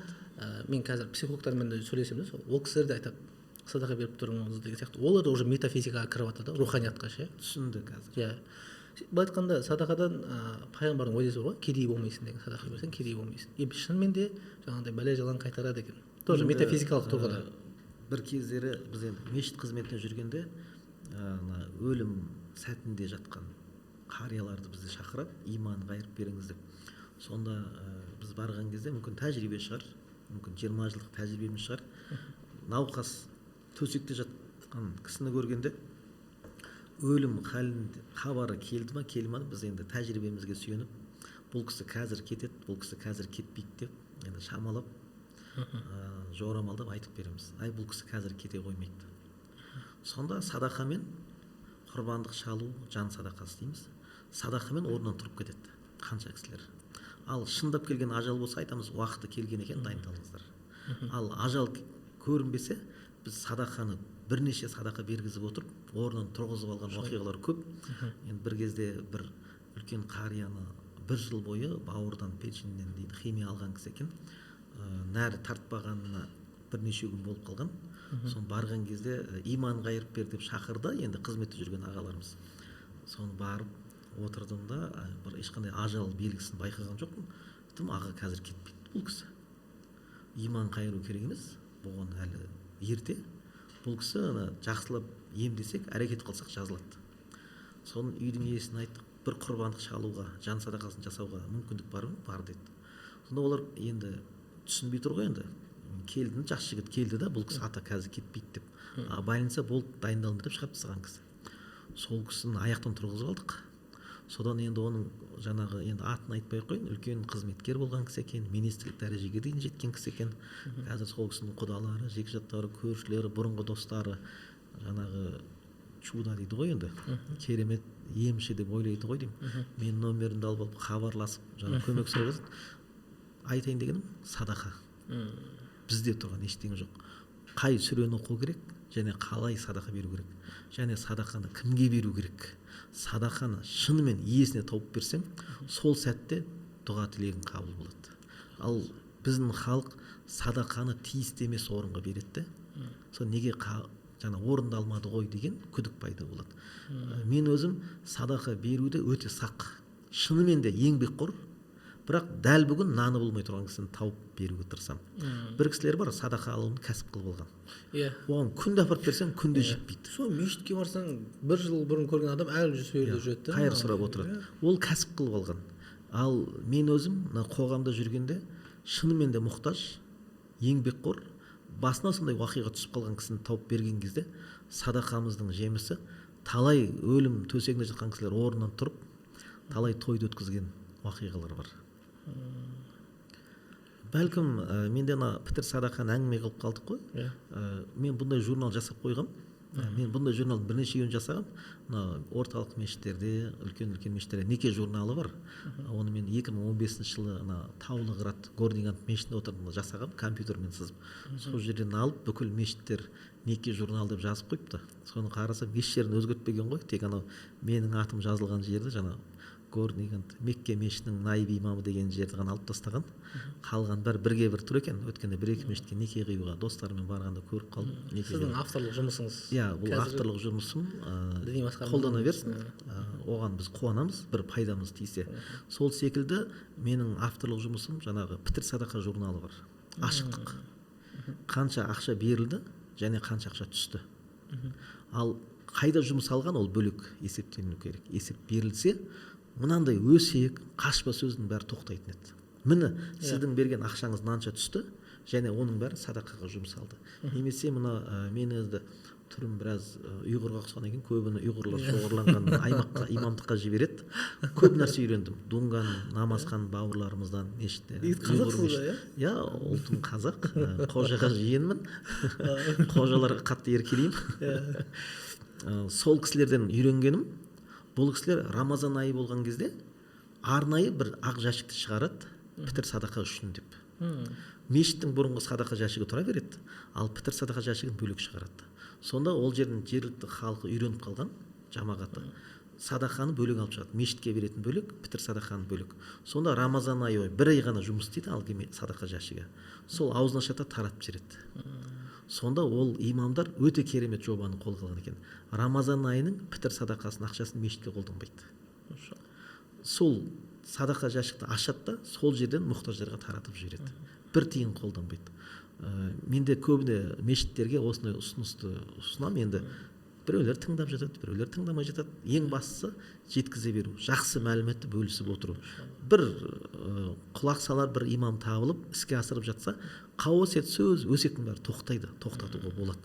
Speaker 1: мен қазір психологтармен де сөйлесемін да, ол кісілер де айтады, садақа беріп тұрыңыз деген сияқты. Олар да уже метафизикаға кіріп жатыр да, руханиятқа ше.
Speaker 2: Түсінді қазір.
Speaker 1: Былай айтқанда садақадан пайғамбардың уәдесі бар ғой, кедей болмайсың деген, садақа берсең кедей болмайсың. Шынымен де жаңағыдай бәле-жаланы қайтарады екен. Тоже метафизикалық тұрғыда.
Speaker 2: Бір кездері біз енді мешіт қызметіне жүргенде өлім сәтінде жатқан қарияларды бізді шақырып, иман қайырып беріңіз деп. Сонда біз барған кезде мүмкін тәжірибе шығар, мүмкін 20 жылдық тәжірибеміз шығар. Науқас төсекте жатқан кісіні көргенде өлім халінде хабары келді ма келді ма, біз енді тәжірибемізге сүйеніп, бұл кісі қазір кетеді, бұл кісі қазір кетпейді деп енді шамалап жорамалдап айтып береміз. Бұл кісі қазір кете қоймайды. Сонда садақамен құрбандық шалу, жан садақасы дейміз. Садақамен орнынан тұрып кетеді қанша кісілер. Ал шындап келген ажал болса айтамыз, уақыты келген екен, дайындалыңыздар. Ал ажал көрінбесе, біз садақаны бірнеше садақа бергізіп отырып, орнын тұрғызып алған уақиғалар көп. Енді бір кезде бір үлкен қарияны 1 жыл бойы бауырдан, печеньнен дейді химия алған кісі екен. Нәрі тартпағанына бірнеше күн болып қалған. Соны барған кезде иман қайырып бер деп шақырды, енді қызметте жүрген ағаларымыз. Соны барып отырдым да, бір ешқандай ажал белгісін байқаған жоқпын. Айтым, аға қазір кетпейді бұл кісі. Иман қайыру керек емес, бұған әлі ерте. Бұл кісі жақсылап емдесек, әрекет қылсақ жазылады. Соның үйдің иесіне айттық, бір құрбандық шалуға, жан садақасын жасауға мүмкіндік бар ма? Бар деді. Сонда олар енді түсінбей тұр ғой енді. Келді, жас жігіт келді да, бұл кісі ата қазір кетпейді деп. Больница болды, дайындалды деп шығарып тастаған кісі. Сол кісіні аяқтан тұрғызып алдық. Содан енді оның жаңағы енді атын айтпай қойын, үлкен қызметкер болған кісі екен, министрлік дәрежеге дейін жеткен кісі екен. Қазір сол кісінің құдалары, жекжаттары, көршілері, бұрынғы достары жаңағы чудо дейді ғой енді. Керемет емші деп ойлайды ғой деймін. Мен номерімді алып хабарласып, жаңа көмек сұрап. Айтайын дегенім садақа. Бізде тұрған ештеңе жоқ. Қай сүрені оқу керек, және қалай садақа беру керек, және садақаны кімге беру керек, садақаны шынымен иесіне тауып берсең, сол сәтте дұға тілегің қабыл болады. Ал біздің халық садақаны тиісті емес орынға береді. Сол неге жаңа орындалмады ғой деген күдік пайда болады. Мен өзім садақа беруде өте сақ, шынымен де еңбекқор, бірақ дәл бүгін наны болмай тұрған кісіні тауып беруге тырысамын. Бір кісілер бар, садақа алуды кәсіп қылып алған. Оған күнде апарып берсең, күнде жетпейді.
Speaker 1: Сол мешітке барсаң, бір жыл бұрын көрген адам әлі сол жерде жүреді.
Speaker 2: Қайыр сұрап отырады. Ол кәсіп қылып алған. Ал мен өзім қоғамда жүргенде шынымен де мұқтаж, еңбекқор, басына сондай уақиға түсіп қалған кісіні тауып берген кезде садақамыздың жемісі, талай өлім төсегінде жатқан кісілер орнынан тұрып, талай тойды өткізген уақиғалар бар. Бәлкім менде пітір садақаны әңгіме қылып қалдық қой. Мен бұндай журнал жасап қойғам. Мен бұндай журналдың бірнешеуін жасағам. Орталық мешіттерде, үлкен мешіттерде неке журналы бар. Оны мен 2015 жылы Таулы-Қырат Гордингант мешітінде отырдым, жасағам, компьютермен сызып. Сол жерден алып бүкіл мешіттер неке журнал деп жазып қойыпты. Соны қарасам, еш жерін өзгертпеген ғой. Тек менің атым жазылған жерді жаңа Гордингант Мекке мешітінің наиб имамы деген жерді ғана алып тастаған. Қалған бірге бір тұр екен. Өткенде бір-екі мешітке неке қиюға достарымен барғанда көріп қалдым.
Speaker 1: Сіздің авторлық жұмысыңыз?
Speaker 2: Бұл авторлық жұмысым қолдана берсін. Оған біз қуанамыз, бір пайдамыз тисе. Сол секілді менің авторлық жұмысым жаңағы пітір садақа журналы бар. Ашықтық. Қанша ақша берілді және қанша ақша түсті. Ал қайда жұмсалған ол бөлек есептену керек. Есеп берілсе, мынандай өсек, қашпа сөздің бәрі тоқтайтын еді. Міне сіздің берген ақшаңыз мынанша түсті, және оның бәрі садақаға жұмсалды. Немесе мен өзді түрім біраз ұйғырға ұқсаған екен, көбіне ұйғырлар шоғырланған аймаққа, имамдыққа жібереді. Көп нәрсе үйрендім. Дуңған, намазхан бауырларымыздан, мешітте.
Speaker 1: Қазақсыз ба?
Speaker 2: Иә, ұлтым қазақ, қожаға жиенмін. Қожаларға қатты еркелеймін. Сол кісілерден үйренгенім, бұл кісілер Рамазан айы болған кезде арнайы бір ақ жәшікті шығарады, пітір садақа үшін деп. Мешіттің бұрынғы садақа жәшігі тұра береді, ал пітір садақа жәшігін бөлек шығарады. Сонда ол жердің жергілікті халқы үйреніп қалған, жамағаты садақаны бөлек алып шығады. Мешітке беретін бөлек, пітір садақаны бөлек. Сонда Рамазан айы бір ай ғана жұмыс істейді алгеме садақа жәшігі. Сол аузына шата таратып жібереді. Сонда ол имамдар өте керемет жобаны қолға алған екен. Рамазан айының пітір садақасының ақшасын мешітке қолданбайды. Сол садақа жәшікті ашады да, сол жерден мұқтаждарға таратып жібереді. Бір тиын қолданбайды. Менде көбіне мешіттерге осындай ұсынысты ұсынамын. Енді біреулер тыңдап жатады, біреулер тыңдамай жатады. Ең бастысы жеткізе беру, жақсы мәліметті бөлісіп отыру. Бір құлақ салар бір имам табылып, іске асырып жатса, қауесет сөз, өсектің бәрі тоқтайды, тоқтатуға болады.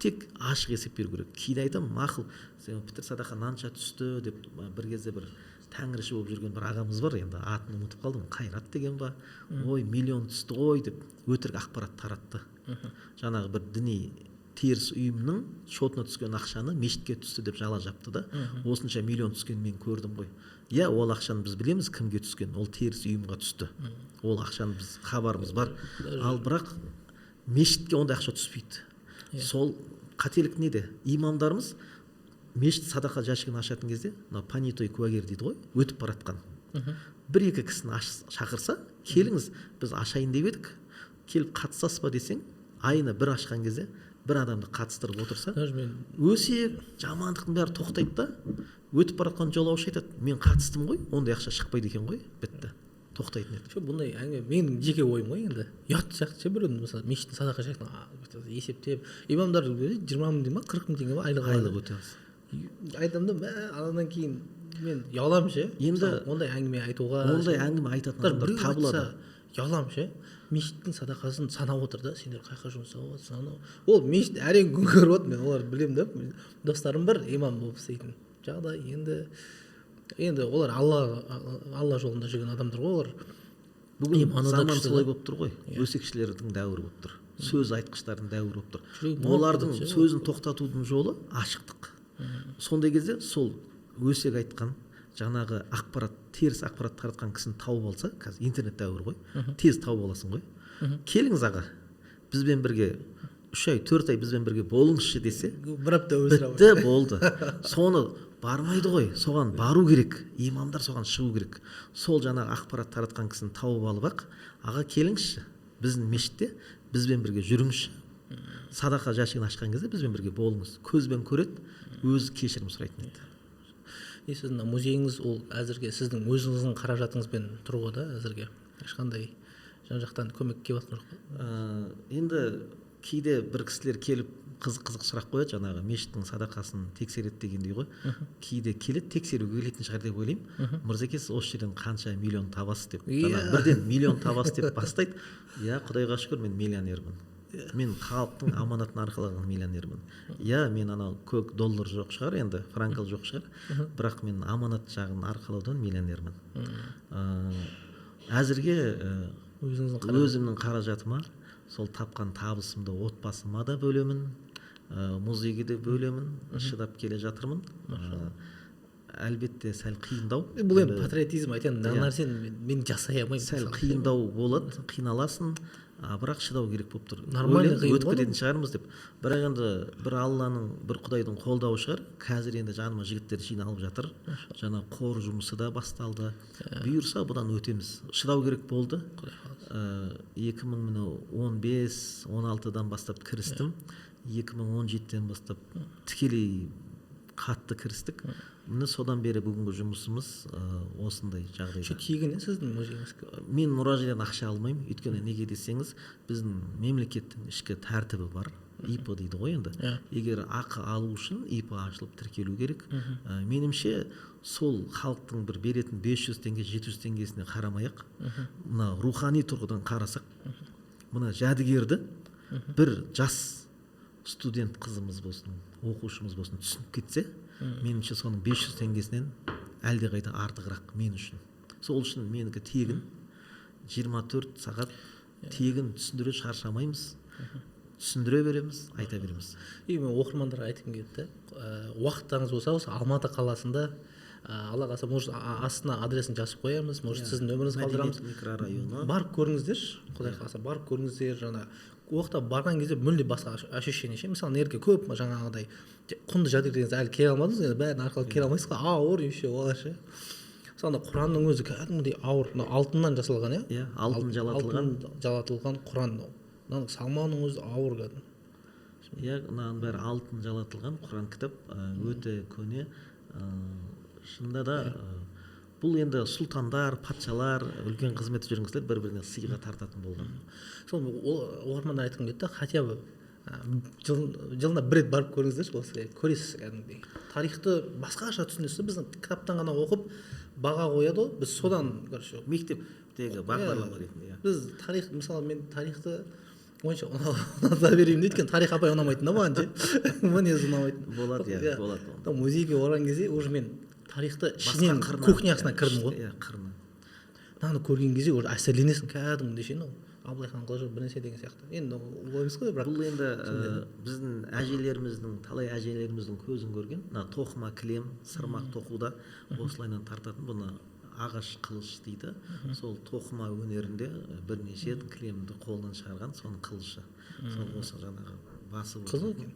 Speaker 2: Тек ашық есеп беру керек. Кейін айтамын, мақұл, сен пітір садақа мынанша түсті деп, бір кезде бір тәңірші болып жүрген бір ағамыз бар, енді атын ұмытып қалдым, Қайрат деген ба, ой, миллион түсті ғой деп өтірік ақпарат таратты. Жаңағы бір діни теріс ұйымның шотына түскен ақшаны мешітке түсті деп жала жапты да, осынша миллион түскен мен көрдім ғой. Иә, ол ақшаны біз білеміз кімге түскен, ол теріс ұйымға түсті. Ол ақшаны біз хабарымыз бар. Ал бірақ мешітке ондай ақша түспейді. Сол қателік неде? Имамдарымыз мешіт садақа жәшігін ашатын кезде, понятой куәгер дейді ғой, өтіп баратқан. Бір-екі кісіні шақырса, келіңіз, біз ашайын деп едік, келіп қатысасыз ба десең, айына бір ашқан кезде бір адамды қатыстырып отырса, өсек жамандықтың бәрі тоқтайды да, өтіп баратқан жолаушы айтады, мен қатыстым ғой, ондай ақша шықпайды екен ғой, бітті, тоқтайтын еді.
Speaker 1: Бұндай әңгіме менің жеке ойым ғой, енді ұят сияқты біреудің мысалы мешіттің садақа жәшігін есептеп, имамдар 20 мың теңге ма, 40 мың теңге ма
Speaker 2: айлық өте алады.
Speaker 1: Айтамын да, анадан кейін мен ұяламын ше. Енді ондай әңгіме айтуға,
Speaker 2: ондай әңгіме айтатын адамдар табылады.
Speaker 1: Ұяламын ше. Мешіттің садақасын санап отыр да, сендер қайқа жұмсап отырсың. Ол мешіт әрең күн көріп отыр, мен оларды білемін да. Достарым бар имам болып істейтін. Жағдай енді олар алла жолында жүрген адамдар ғой, олар.
Speaker 2: Бүгін заман солай болып тұр ғой. Өсекшілердің дәуірі болып тұр. Сөз айтқыштардың дәуірі болып тұр. Олардың сөзін тоқтатудың жолы ашықтық. Сондай кезде сол өсек айтқан жаңағы ақпарат, теріс ақпарат таратқан кісіні тауып алса, қазір интернет дәуірі ғой, тез тауып аласың ғой. Келіңіз аға, бізбен бірге 3 ай 4 ай бізбен бірге болыңызшы десе,
Speaker 1: бір апта өсіре
Speaker 2: бітті болды. Соны бармайды ғой, соған бару керек, имамдар соған шығу керек. Сол жаңағы ақпарат таратқан кісіні тауып алып ақ, аға келіңізші, біздің мешітте бізбен бірге жүріңізші, садақа жәшігін ашқан кезде бізбен бірге болыңыз, көзбен көреді, өзі кешірім сұрайтын еді.
Speaker 1: сіздің музейіңіз ол әзірге сіздің өзіңіздің қаражатыңызбен тұр ғой да, әзірге ешқандай жан жақтан көмек келіп жатқан жоқ па?
Speaker 2: Енді кейде бір кісілер келіп қызық сұрақ қояды, жаңағы мешіттің садақасын тексереді дегендей ғой. Кейде келеді, тексеруге келетін шығар деп ойлаймын. Мырзеке, сіз осы жерден қанша миллион табасыз деп, бірден миллион табасыз деп бастайды. Иә, Құдайға шүкір, мен миллионермін. Мен халықтың аманатын арқалаған миллионермін. Иә, мен анау көк доллар жоқ шығар, енді франкл жоқ шығар, бірақ мен аманат жағын арқалаудан миллионермін. Әзірге өзімнің қаражатыма, сол тапқан табысымды отбасыма да бөлемін, музейге де бөлемін, шыдап келе жатырмын. Әлбетте сәл қиындау.
Speaker 1: Бұл енді патриотизм айтайын, нәрсені мен жасай алмаймын.
Speaker 2: Сәл қиындау болады, қиналасың, бірақ шыдау керек болып тұр.
Speaker 1: Нормально қиын
Speaker 2: өтіп кететін шығармыз деп. Бірақ енді бір Алланың, бір Құдайдың қолдауы шығар. Қазір енді жаныма жігіттер жиналып жатыр. Жаңа қор жұмысы да басталды. Бұйырса бұдан өтеміз. Шыдау керек болды. 2015-16-дан бастап кірістім. 2017-ден бастап тікелей қатты кірістік. Міне содан бері бүгінгі жұмысымыз осындай жағдайда.
Speaker 1: Тегін не сіздің музейіңіз?
Speaker 2: Мен мұражайдан ақша алмаймын. Өйткені неге десеңіз, біздің мемлекеттің ішкі тәртібі бар. ИП дейді ғой енді. Егер ақы алу үшін ИП ашылып тіркелу керек. Менімше сол халықтың бір беретін 500 теңге 700 теңгесіне қарамай-ақ, мына рухани тұрғыдан қарасақ, мына жәдігерді бір жас студент қызымыз болсын, оқушымыз болсын түсініп кетсе, меніңше соның 500 теңгесінен әлдеқайда артығырақ мен үшін. Сол үшін менікі тегін, 24 сағат тегін түсіндіре шаршамаймыз, түсіндіре береміз, айта береміз.
Speaker 1: Мен оқырмандарға айтқым келді. Уақыттарыңыз болса, осы Алматы қаласында, Алла қаласа, может астына адресін жазып қоямыз, может сіздің нөміріңізді қалдырамыз.
Speaker 2: Микрорайоны.
Speaker 1: Барып көріңіздер, Құдай қаласа, барып көріңіздер, жаңа уақытта барған кезде мүлде басқа ощущение ше. Мысалы, нерге көп жаңағыдай құнды жәдігерден әлі келе алмадыңыз, енді бәрін арқалап келе алмайсыз ғой, ауыр еще олар ше. Мысалы, Құранның өзі кәдімгідей ауыр, алтыннан жасалған,
Speaker 2: иә, алтын
Speaker 1: жалатылған Құран. Салмағының өзі ауыр кәдімгі.
Speaker 2: Иә, мынаның бәрі алтын жалатылған Құран кітап, өте көне. Шынында да бұл енді сұлтандар, патшалар, үлкен қызметте жүрген кісілер бір-біріне сыйға тартатын болған.
Speaker 1: Сол оқырмандар айтқым келді, хотя бы жылына бір рет барып көріңіздерші, осы көресіз кәдімгідей. Тарихты басқаша түсінесіз. Біздің кітаптан ғана оқып баға қояды ғой, біз содан короче
Speaker 2: мектептегі бағдарлама ретінде.
Speaker 1: Біз тарих, мысалы мен тарихты онша ұната береймін дейді, өйткені тарих апай ұнамайтын да маған ше. Мінезі ұнамайтын.
Speaker 2: Болады, иә, болады.
Speaker 1: Музейге барған кезде уже мен тарихты ішінен кухнясына кірдім ғой.
Speaker 2: Қырына.
Speaker 1: Мынаны көрген кезде уже әсерленесің кәдімгідей ше. Абылайхан Қылыжов бірнәрсе деген сияқты. Енді ол емес қой, бірақ
Speaker 2: бұл енді біздің әжелеріміздің, талай әжелеріміздің көзін көрген, мына тоқыма кілем, сырмақ тоқуда осылайынан тартатын, бұны ағаш қылыш дейді. Сол тоқыма өнерінде бірнеше кілемді қолынан шығарған, соның қылышы. Сол осы жаңағы басы
Speaker 1: қызыл екен.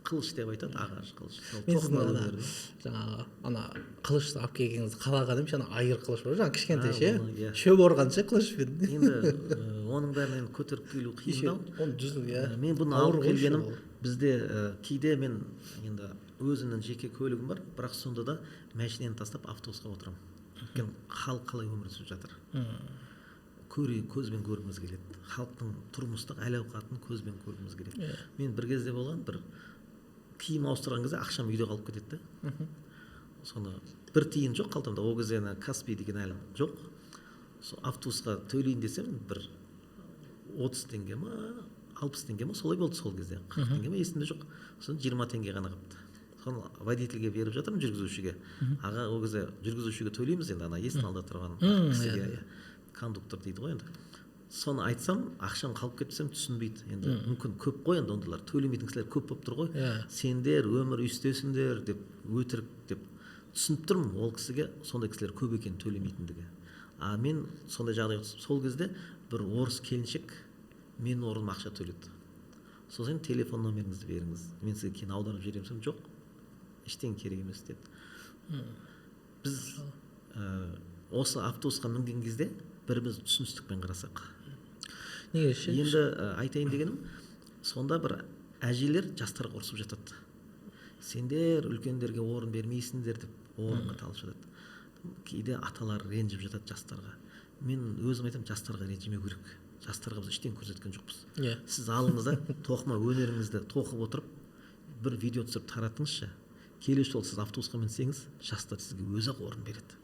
Speaker 2: Қылыш деп айтады, ағаш қылыш.
Speaker 1: Мен сіздің жаңағы ана қылышты алып келгеніңізді қалаған едім, жаңа айыр қылыш бар, жаңа кішкентай ше, шөп орғанша қылышпен.
Speaker 2: Енді оның бәрінен көтеріп келу қиындау.
Speaker 1: Оны жүзу, иә.
Speaker 2: Мен бұны алып келгенім, бізде кейде мен енді өзімнің жеке көлігім бар, бірақ сонда да машинаны тастап автобусқа отырамын. Өйткені халық қалай өмір сүріп жатыр. Көзбен көргіміз келеді. Халықтың тұрмыстық әл ауқатын көзбен көргіміз келеді. Мен бір кезде болған, бір киім ауыстырған кезде ақшам үйде қалып кетеді. Соны бір тиын жоқ қалтамда. Ол кезде Каспий деген әлі жоқ. Сол автобусқа төлейін десем, бір 30 теңге ма, 60 теңге ма, солай болды сол кезде. 40 теңге ма, есімде жоқ. Соны 20 теңге ғана қыпты. Соны водительге беріп жатырмын, жүргізушіге. Аға, ол кезде жүргізушіге төлейміз енді, ана есін алда тұрған кісіге. Кондуктор дейді ғой енді. Соны айтсам, ақшам қалып кетсем түсінбейді. Енді мүмкін көп қой енді, ондайлар төлемейтін кісілер көп болып тұр ғой. Сендер өмір үстесіңдер деп, өтірік деп түсініп тұрмын ол кісіге, сондай кісілер көп екен төлемейтіндігі. Мен сондай жағдай, сол кезде бір орыс келіншек менің орныма ақша төледі. сосын телефон номеріңізді беріңіз, мен сізге кейін аударып жіберемін десем, жоқ, ештеңе керек емес деді. Біз осы автобусқа мінген кезде біріміз түсіністікпен қарасақ.
Speaker 1: неге ше
Speaker 2: Енді айтайын дегенім, сонда бір әжелер жастарға ұрсып жатады. Сендер үлкендерге орын бермейсіңдер деп орынға талып жатады. Кейде аталар ренжіп жатады жастарға. Мен өзім айтамын, жастарға ренжімеу керек. Жастарға біз ештеңе көрсеткен жоқпыз. Сіз алыңыз да тоқыма өнеріңізді тоқып отырып, бір видео түсіріп таратыңызшы. Келесі жолы сіз автобусқа мінсеңіз, жастар сізге өзі-ақ орын береді.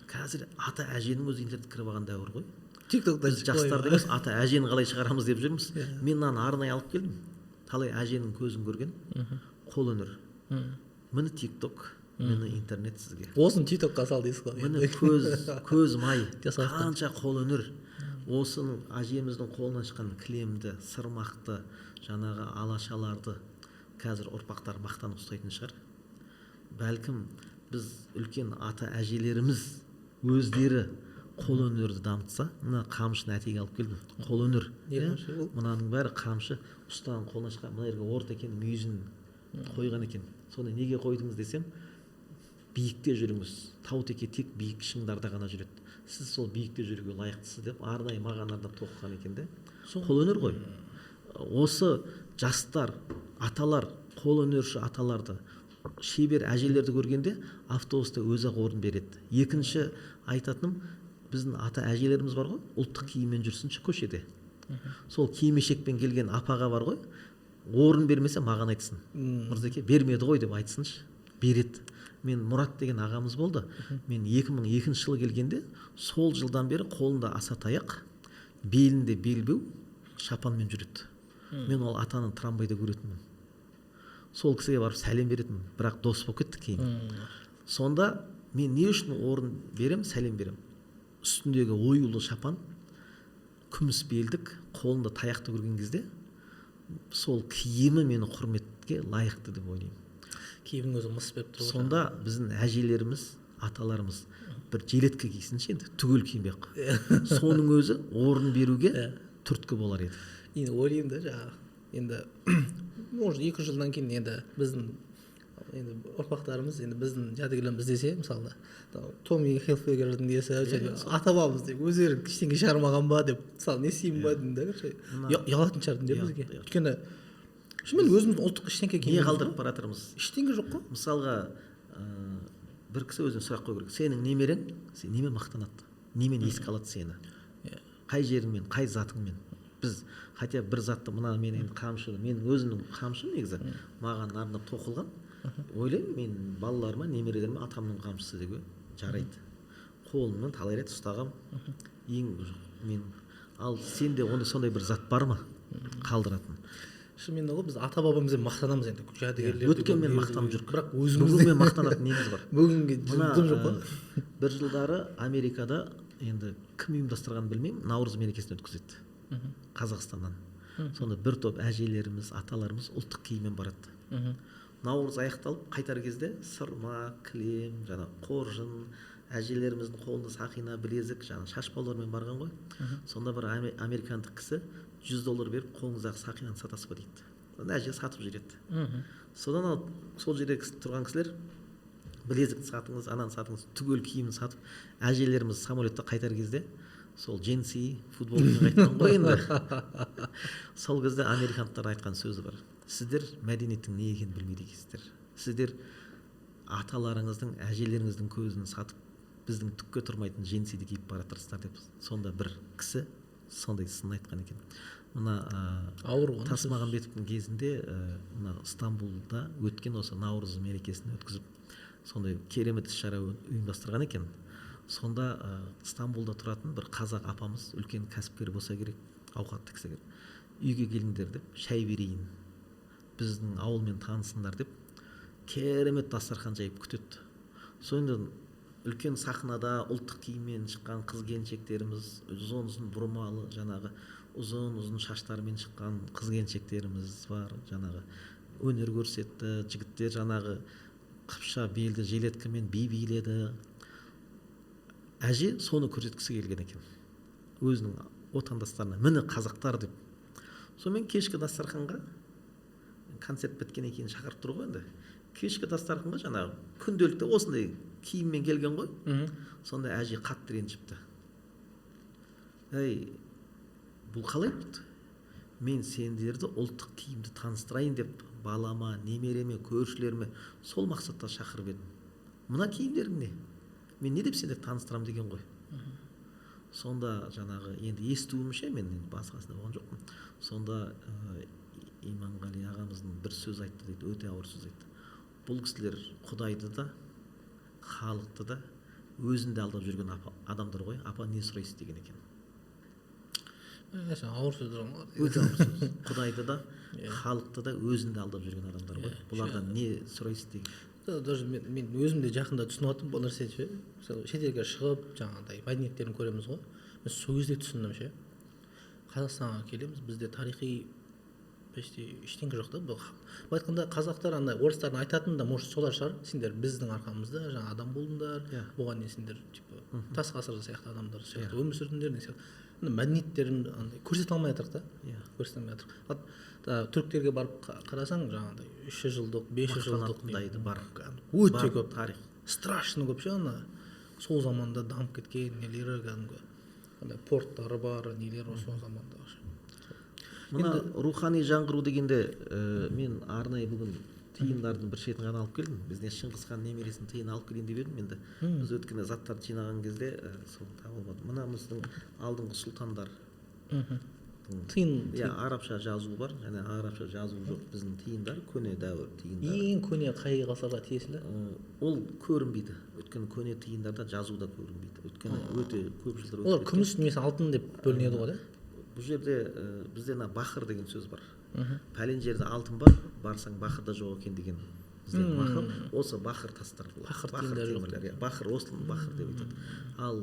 Speaker 2: Қазір ата әженің өзі интернет кіріп алған дәуір ғой.
Speaker 1: тиктокта
Speaker 2: Біз жастарды емес, ата әжені қалай шығарамыз деп жүрміз. Мен мынаны арнайы алып келдім. Талай әженің көзін көрген қолөнер. Міне тикток, міне интернет сізге.
Speaker 1: осын тиктокқа сал дейсіз ғой.
Speaker 2: Міне көз май, қанша қолөнер. Осының әжеміздің қолынан шыққан кілемді, сырмақты, жаңағы алашаларды қазір ұрпақтар мақтанып ұстайтын шығар. Бәлкім біз үлкен ата әжелеріміз өздері қолөнерді дамытса, мына қамшыны әтеге алып келдім. Қолөнер. Мынаның бәрі қамшы, ұстаған қолынан шыққан, мына жерге орта екен, мүйізін қойған екен. Соны неге қойдыңыз десем, биікте жүріңіз. Таутеке тек биік шыңдарда ғана жүреді. Сіз сол биікте жүруге лайықтысыз деп арнайы маған арнап тоқыған екен де. Қолөнер ғой. Осы жастар, аталар, қолөнерші аталарды, шебер әжелерді көргенде автобуста өзі-ақ орын береді. Екінші айтатыным, біздің ата әжелеріміз бар ғой, ұлттық киіммен жүрсінші көшеде. Сол киім-кешекпен келген апаға бар ғой, орын бермесе маған айтсын. Мырзеке бермеді ғой деп айтсыншы. Береді. Мен Мұрат деген ағамыз болды. Мен 2002 жылы келгенде, сол жылдан бері қолында аса таяқ, белінде белбеу, шапанмен жүреді. Мен ол атаны трамвайда көретінмін. Сол кісіге барып сәлем беретінмін, бірақ дос болып кеттік кейін. Сонда мен не үшін орын берем, сәлем берем. Үстіндегі оюлы шапан, күміс белдік, қолында таяқты көрген кезде, сол киімі мені құрметке лайықты деп ойлаймын.
Speaker 1: Киімнің өзі мыс беріп тұр.
Speaker 2: Сонда біздің әжелеріміз, аталарымыз бір жилетке кисінші енді, түгел киінбек. Соның өзі орын беруге түрткі болар еді.
Speaker 1: Енді ойлаймын да жаңағы, енді может 2 жылдан кейін енді біздің ұрпақтарымыз енді біздің жәдігерлеріміз десе, мысалы Томми Хилфигердің несі ата бабамыз деп өздері ештеңе шығармаған ба деп, мысалы не істеймін ба деймін, ұялатын шығар деймін бізге. Өйткені шынымен өзіміздің ұлттық ештеңе
Speaker 2: не қалдырып бара жатырмыз?
Speaker 1: Ештеңе жоқ қой.
Speaker 2: Мысалға бір кісі өзіне сұрақ қою керек. Сенің немерең, сен немен мақтанады? Немен еске алады сені? Қай жеріңмен, қай затыңмен? Біз хотя бір затты, мына мен енді қамшы, менің өзімнің қамшым негізі маған арнап тоқылған. Ойлаймын, мен балаларыма, немерелеріме атамның қамшысы деуге жарайды. Қолымнан талай рет ұстағам. Мен ал сенде онда сондай бір зат бар ма қалдыратын?
Speaker 1: Шынымен ғой, біз ата бабамызбен мақтанамыз енді, жәдігерлерді.
Speaker 2: Өткенмен мақтанып жүрік.
Speaker 1: Бірақ өзімізмен
Speaker 2: мақтанатын неміз бар.
Speaker 1: Бүгінге жылдым жоқ қой.
Speaker 2: Бір жылдары Америкада, енді кім ұйымдастырғанын білмеймін, Наурыз мерекесін өткізеді. Қазақстаннан. Сонда бір топ әжелеріміз, аталарымыз ұлттық киіммен барады. Наурыз аяқталып қайтар кезде сырма, кілем, жаңа қоржын, әжелеріміздің қолында сақина, білезік, жаңа шашбаулармен барған ғой. Сонда бір американдық кісі $100 беріп, қолыңыздағы сақинаны сатасыз ба дейді. Әже сатып жүреді. Содан ал сол жерде тұрған кісілер білезікті сатыңыз, ананы сатыңыз, түгел киімін сатып, әжелеріміз самолетте қайтар кезде сол джинси, футболмен қайтқан ғой енді. Сол кезде американдықтар айтқан сөзі бар. Сіздер мәдениеттің не екенін білмейді екенсіздер. Сіздер аталарыңыздың, әжелеріңіздің көзін сатып, біздің түкке тұрмайтын джинсиді киіп бара жатырсыздар деп. Сонда бір кісі сондай сын айтқан екен. Мына Тасмағамбетовтің кезінде мына Стамбулда өткен осы Наурыз мерекесін өткізіп, сондай керемет іс-шара ұйымдастырған екен. Сонда Стамбулда тұратын бір қазақ апамыз, үлкен кәсіпкер болса керек, ауқатты кісі керек. Үйге келіңдер деп, шай берейін, біздің ауылмен танысыңдар деп, керемет дастархан жайып күтеді. Сонда үлкен сахнада ұлттық киіммен шыққан қыз-келіншектеріміз, ұзын бұрмалы, жаңағы ұзын шаштармен шыққан қыз-келіншектеріміз бар, жаңағы өнер көрсетті, жігіттер жаңағы қыпша белді жилеткамен би биледі. Әже соны көрсеткісі келген екен өзінің отандастарына, міне қазақтар деп. сонымен кешкі дастарханға концерт біткеннен кейін шақырып тұр ғой енді. Кешкі дастарханға жаңағы күнделікті осындай киіммен келген ғой. Сонда әже қатты ренжіпті. Ей, бұл қалай болды? Мен сендерді ұлттық киімді таныстырайын деп балама, немереме, көршілеріме сол мақсатта шақырып едім. Мына киімдерің не? Мен не деп сендерді таныстырам деген ғой. Сонда жаңағы енді естуімше, мен басқасында болған жоқпын. Сонда Иманғали ағамыздың бір сөз айтты дейді, өте ауыр сөз айтты. Бұл кісілер Құдайды да, халықты да, өзінде алдап жүрген адамдар ғой. Апа не сұрайсыз деген екен.
Speaker 1: Ауыр сөз ғой.
Speaker 2: Өте ауыр сөз. Құдайды да, халықты да өзінде алдап жүрген адамдар ғой. Бұлардан не сұрайсыз деген.
Speaker 1: Даже мен өзім де жақында түсініп жатырмын бұл нәрсені ше. Мысалы шетелге шығып жаңағыдай мәдениеттерін көреміз ғой. Мен сол кезде түсіндім ше. Қазақстанға келеміз, бізде тарихи почти ештеңе жоқ та. Былай айтқанда қазақтар андай орыстардың айтатын да может солар шығар. Сендер біздің арқамызда жаңа адам болдыңдар. Бұған не сендер типа тас ғасырда сияқты адамдар сияқты өмір сүрдіңдер деген сияқты. Мәдениеттерін көрсете алмай жатырық та. Көрсете алмай жатырық. Түріктерге барып қарасаң жаңағыдай 300 жылдық, 500 жылдық
Speaker 2: бар.
Speaker 1: Өте көп
Speaker 2: тарих.
Speaker 1: Страшно көп ше ана. Сол заманда дамып кеткен нелері кәдімгі. Андай порттары бар, нелері сол заманда.
Speaker 2: Мына рухани жаңғыру дегенде мен арнайы бүгін тиындардың бір шетін ғана алып келдім. Бізде Шыңғысхан немересінің тиын алып келейін деп едім. Енді біз өткенде заттарды жинаған кезде сол табылмады. Мына біздің алдыңғы сұлтандар.
Speaker 1: Тиын
Speaker 2: арабша жазуы бар, және арабша жазуы жоқ біздің тиындар, көне дәуір тиындар.
Speaker 1: Ең көне қай ғасырға тиесілі?
Speaker 2: Ол көрінбейді. Өйткені көне тиындарда жазу да көрінбейді. Өйткені өте көп жылдар өтіп.
Speaker 1: Олар күміс немесе алтын деп бөлінеді ғой,
Speaker 2: бұл жерде бізде бақыр деген сөз бар. Пәлен жерде алтын бар, барсаң бақырда жоқ екен деген бізде мақал. Осы бақыр тастар.
Speaker 1: Бақыр темірлер.
Speaker 2: Бақыр осылын бақыр деп айтады. Ал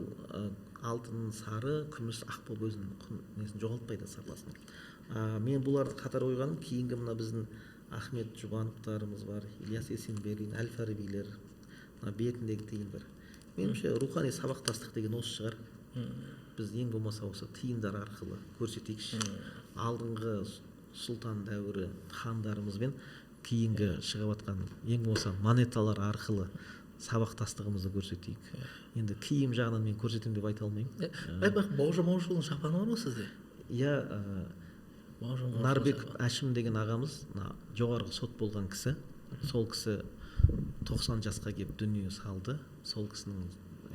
Speaker 2: алтын, сары, күміс, ақ болып өзінің несін жоғалтпайды сарласын. Мен бұларды қатар қойғаным, кейінгі мына біздің Ахмет Жұбановтарымыз бар, Ильяс Есенберлин, Әл-Фарабилер, бетіндегі тиындар. Меніңше рухани сабақтастық деген осы шығар. Біз ең болмаса осы тиындар арқылы көрсетейікші. Алдыңғы сұлтан дәуірі хандарымызбен кейінгі шығып жатқан ең болмаса монеталар арқылы сабақтастығымызды көрсетейік. Енді киім жағынан мен көрсетемін деп айта алмаймын.
Speaker 1: Бауыржан Момышұлының шапаны бар ма сізде?
Speaker 2: Иә, Нарбек Әшім деген ағамыз жоғарғы сот болған кісі. Сол кісі 90 жасқа келіп дүние салды. Сол кісінің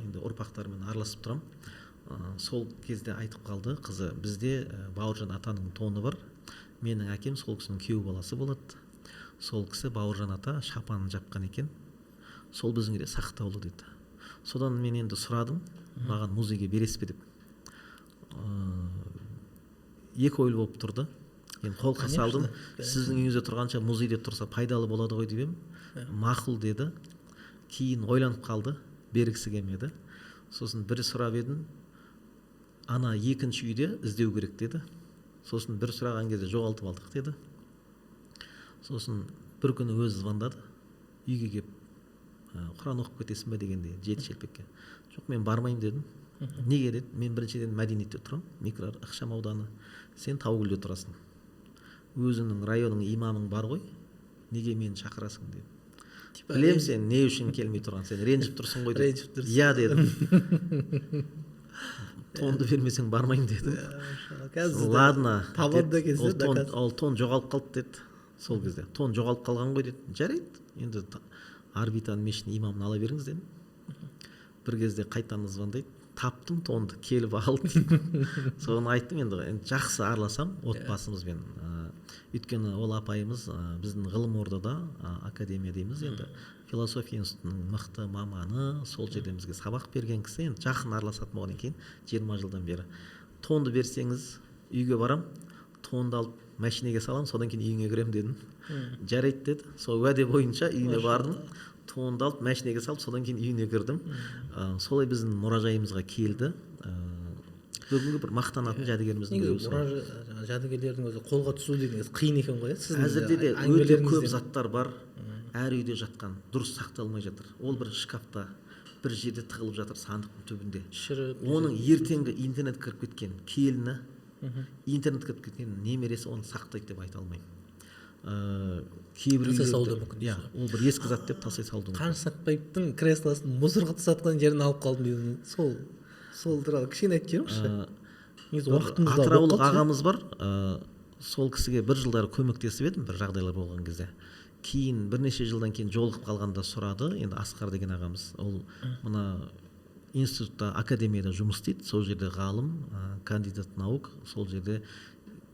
Speaker 2: енді ұрпақтарымен араласып тұрам. Сол кезде айтып қалды қызы, бізде Бауыржан атаның тоны бар. Менің әкем сол кісінің күйеу баласы болады. Сол кісі Бауыржан ата шапанын жапқан екен. Сол біздің сақтаулы дейді. Содан мен енді сұрадым, маған музейге бересіз бе деп. Екі ойлы болып тұрды. Енді қолқа салдым. Сіздің үйіңізде тұрғанша музейде тұрса пайдалы болады ғой деп едім. Мақұл деді. Кейін ойланып қалды, бергісі келмеді. Сосын бір сұрап едім, ана екінші үйде іздеу керек деді. Сосын бір сұраған кезде жоғалтып алдық деді. Сосын бір күні өзі звондады. Үйге келіп, Құран оқып кетесің бе дегенде, жеті шелпекке. Жоқ, мен бармайым дедім. Неге деді? Мен біріншіден мәдениетте тұрам, ықшам ауданы. Сен Таугүлде тұрасың. Өзіңнің районның имамың бар ғой, неге мені шақырасың деді. Білем сен не үшін келмей тұрған, сен ренжіп тұрсың ғой деді. Иә дедім. Тонды бермесең бармайым деді. Ладно. Ол тон жоғалып қалды деді. Сол кезде тон жоғалып қалған ғой деді. Жарайды, енді орбитаның мешітінің имамын ала беріңіз дедім. Бір кезде қайтадан звондайды, таптым тонды, келіп алды. Соны айттым, енді жақсы араласам отбасымызбен. Өйткені ол апайымыз біздің ғылым ордада, академия дейміз, енді философия институтының мықты маманы, сол жерде бізге сабақ берген кісі, енді жақын араласатын болғаннан кейін 20 жылдан бері. Тонды берсеңіз, үйге барам, тонды алып машинеге салам, содан кейін үйіңе кірем дедім. Жарайды деді. Сол уәде бойынша үйіне бардым, тонды алып машинеге салып, содан кейін үйіне кірдім. Солай біздің мұражайымызға келді. Бүгінгі бір мақтанатын жәдігеріміздің
Speaker 1: біреуі. Жәдігерлердің өзі қолға түсу деген қиын екен ғой.
Speaker 2: Әзірде де өте көп заттар бар. Әр үйде жатқан, дұрыс сақталмай жатыр. Ол бір шкафта, бір жерде тығылып жатыр, сандықтың түбінде. Оның ертеңгі интернет кіріп кеткен келіні, интернетке кіріп кеткен немересі оны сақтайды деп айта алмаймын. Кейбір
Speaker 1: тастай салуы да
Speaker 2: үйлерде
Speaker 1: мүмкін
Speaker 2: иә
Speaker 1: дейсіз.
Speaker 2: ол бір ескі зат деп тастай салуы да мүмкін.
Speaker 1: Қаныш Сәтбаевтың креслосын мусорға тастатқан жерін алып қалдым деген сол туралы кішкене айтып жіберіңізші. Негізі уақытымыз да
Speaker 2: атыраулық ағамыз бар, сол кісіге бір жылдары көмектесіп едім бір жағдайлар болған кезде. Кейін бірнеше жылдан кейін жолығып қалғанда сұрады, енді Асқар деген ағамыз, ол мына институтта, академияда жұмыс істейді, сол жерде ғалым, кандидат наук, сол жерде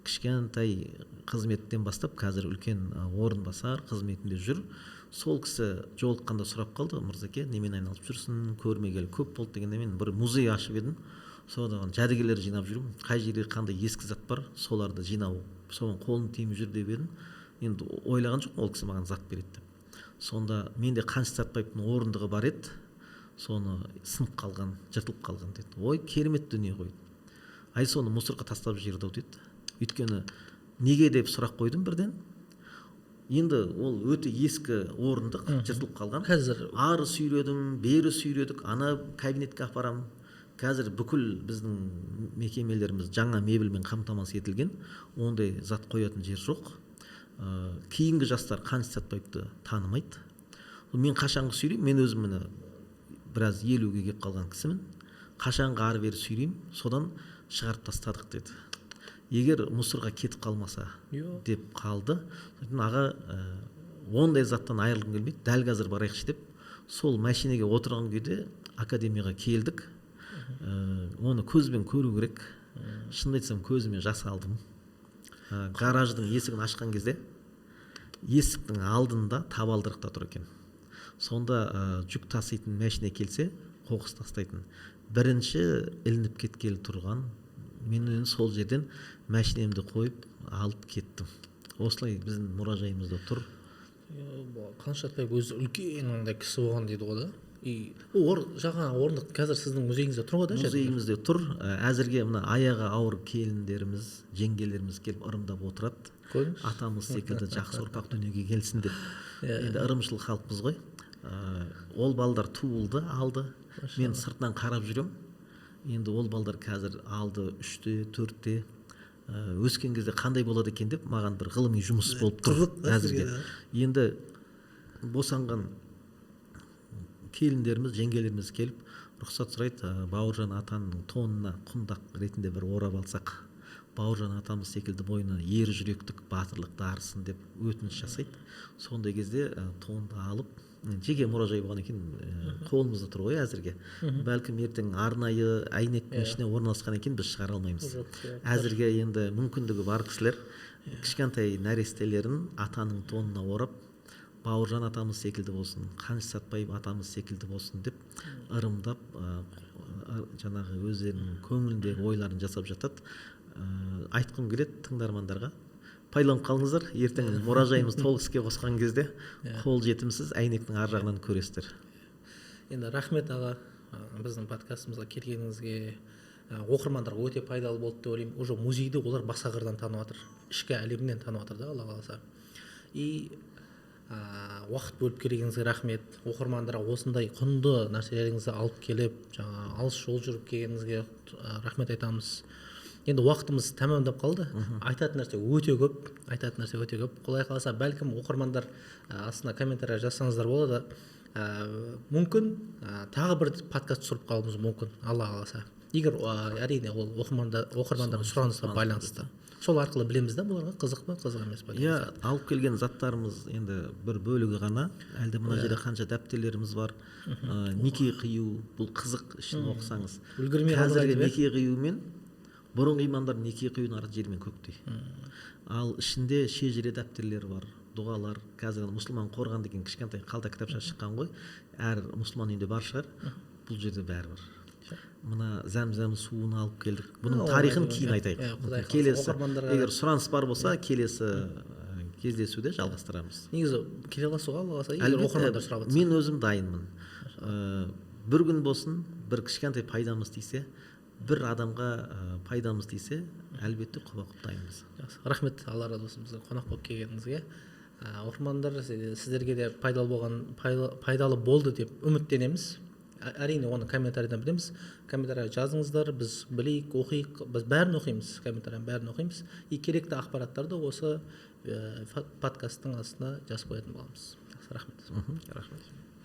Speaker 2: кішкентай қызметтен бастап қазір үлкен орынбасар қызметінде жүр. Сол кісі жолыққанда сұрап қалды, Мырзеке, немен айналысып жүрсің, көрмегелі көп болды дегенде мен бір музей ашып едім. Содан жәдігерлер жинап жүрмін. Қай жерде қандай ескі зат бар, соларды жинау, соған қолым тиіп жүр деп едім. Енді ойлаған жоқпын ол кісі маған зат береді деп. Сонда менде Қаныш Сәтбаевтың орындығы бар еді. Соны сынып қалған, жыртылып қалған деді. Ой, керемет дүние ғой. Ай соны мусорға тастап жіберді деді. Өйткені неге деп сұрақ қойдым бірден. Енді ол өте ескі орындық, жыртылып қалған.
Speaker 1: Қазір
Speaker 2: ары сүйредім, бері сүйредік, ана кабинетке апарам. Қазір бүкіл біздің мекемелеріміз жаңа мебельмен қамтамасыз етілген, ондай зат қоятын жер жоқ. Кейінгі жастар Қаныш Сәтбаевты танымайды. Мен қашанғы сүйреймін, мен өзім міне біраз 50-ге келіп қалған кісімін. Қашанғы ары бері сүйреймін, содан шығарып тастадық деді. Егер мусорға кетіп қалмаса деп қалды. Аға, ондай заттан айырылғым келмейді, дәл қазір барайықшы деп, сол машинеге отырған күйде академияға келдік. Оны көзбен көру керек. Шынымды айтсам, көзіме жас алдым. Гараждың есігін ашқан кезде есіктің алдында табалдырықта тұр екен. Сонда жүк таситын машина келсе, қоқыс тастайтын. Бірінші ілініп кеткелі тұрған, мен сол жерден машинемді қойып алып кеттім. Осылай біздің мұражайымызда тұр.
Speaker 1: Қаныш Сәтбаев өзі үлкен андай кісі болған дейді ғой да. Жаңа орындық қазір сіздің музейіңізде тұр ғой да?
Speaker 2: Музейімізде тұр. Әзірге мына аяғы ауыр келіндеріміз, жеңгелеріміз келіп ырымдап отырады. Атамыз секілді жақсы ұрпақ дүниеге келсін деп. Енді ырымшыл халықпыз ғой. Ол балдар туылды, алды. Мен сыртынан қарап жүрем. Енді ол балдар қазір алды 3-те, 4-те. Өскен кезде қандай болады екен деп маған бір ғылыми жұмыс болып тұр әзірге. Енді босанған келіндеріміз, жеңгелеріміз келіп рұқсат сұрайды, Бауыржан атаның тонына құндақ ретінде бір орап алсақ, Бауыржан атамыз секілді бойына ер жүректік батырлық дарысын деп өтініш жасайды. Сондай кезде тонды алып, жеке мұражай болған екен, қолымызда тұр ғой әзірге. Бәлкім ертең арнайы әйнектің ішіне орналасқан екен, біз шығара алмаймыз. Әзірге енді мүмкіндігі бар кісілер кішкентай нәрестелерін атаның тонына орап, Бауыржан атамыз секілді болсын, Қаныш Сәтбаев атамыз секілді болсын деп ырымдап, жаңағы өздерінің көңіліндегі ойларын жасап жатады. Айтқым келеді тыңдармандарға, пайдаланып қалыңыздар, ертең мұражайымыз толық іске қосқан кезде қол жетімсіз әйнектің ар жағынан көресіздер.
Speaker 1: Енді рахмет аға, біздің подкастымызға келгеніңізге. Оқырмандарға өте пайдалы болды деп ойлаймын. Уже музейді олар басқа қырдан танып жатыр, ішкі әлемнен танып жатыр да, Алла қаласа. Уақыт бөліп келгеніңізге рахмет. Оқырмандарға осындай құнды нәрселеріңізді алып келіп, жаңа алыс жол жүріп келгеніңізге рахмет айтамыз. Енді уақытымыз тәмамдап қалды. Айтатын нәрсе өте көп. Құдай қаласа, бәлкім оқырмандар астына комментарий жазсаңыздар болады. Мүмкін тағы бір подкаст түсіріп қалуымыз мүмкін, Алла қаласа. Егер әрине ол оқырмандардың сұранысына байланысты. Сол арқылы білеміз да, бұларға қызық па, қызық емес па.
Speaker 2: Алып келген заттарымыз енді бір бөлігі ғана. Әлде мына жерде қанша дәптерлеріміз бар. Неке қию, бұл қызық, ішін оқысаңыз. Қазіргі неке қию мен бұрынғы имамдар неке қиюдың арасы жер мен көктей. Ал ішінде шежіре дәптерлер бар, дұғалар. Қазір мұсылман қорған деген кішкентай қалта кітапша шыққан ғой. Әр мұсылман үйінде бар шығар. Бұл жерде бәрі бар. Мына зәм-зәм суын алып келдік. Бұның тарихын кейін айтайық. Келесі, егер сұраныс бар болса, келесі кездесуде жалғастырамыз.
Speaker 1: Негізі келе аласыз ғой, егер оқырмандар сұрап жатса.
Speaker 2: Мен өзім дайынмын. Бір күн болсын, бір кішкентай пайдамыз тисе, бір адамға пайдамыз тисе, әлбетте құба-құп дайынбыз.
Speaker 1: Рахмет, Алла разы болсын бізге қонақ болып келгеніңізге. Оқырмандар, сіздерге де пайдалы болды деп үміттенеміз. әрине оны комментарийдан білеміз. Комментарий жазыңыздар, біз білейік, оқиық, біз бәрін оқимыз, комментарийдің бәрін оқимыз. И керекті ақпараттарды осы подкасттың астына жазып қоятын боламыз. Рахмет.
Speaker 2: Рахмет.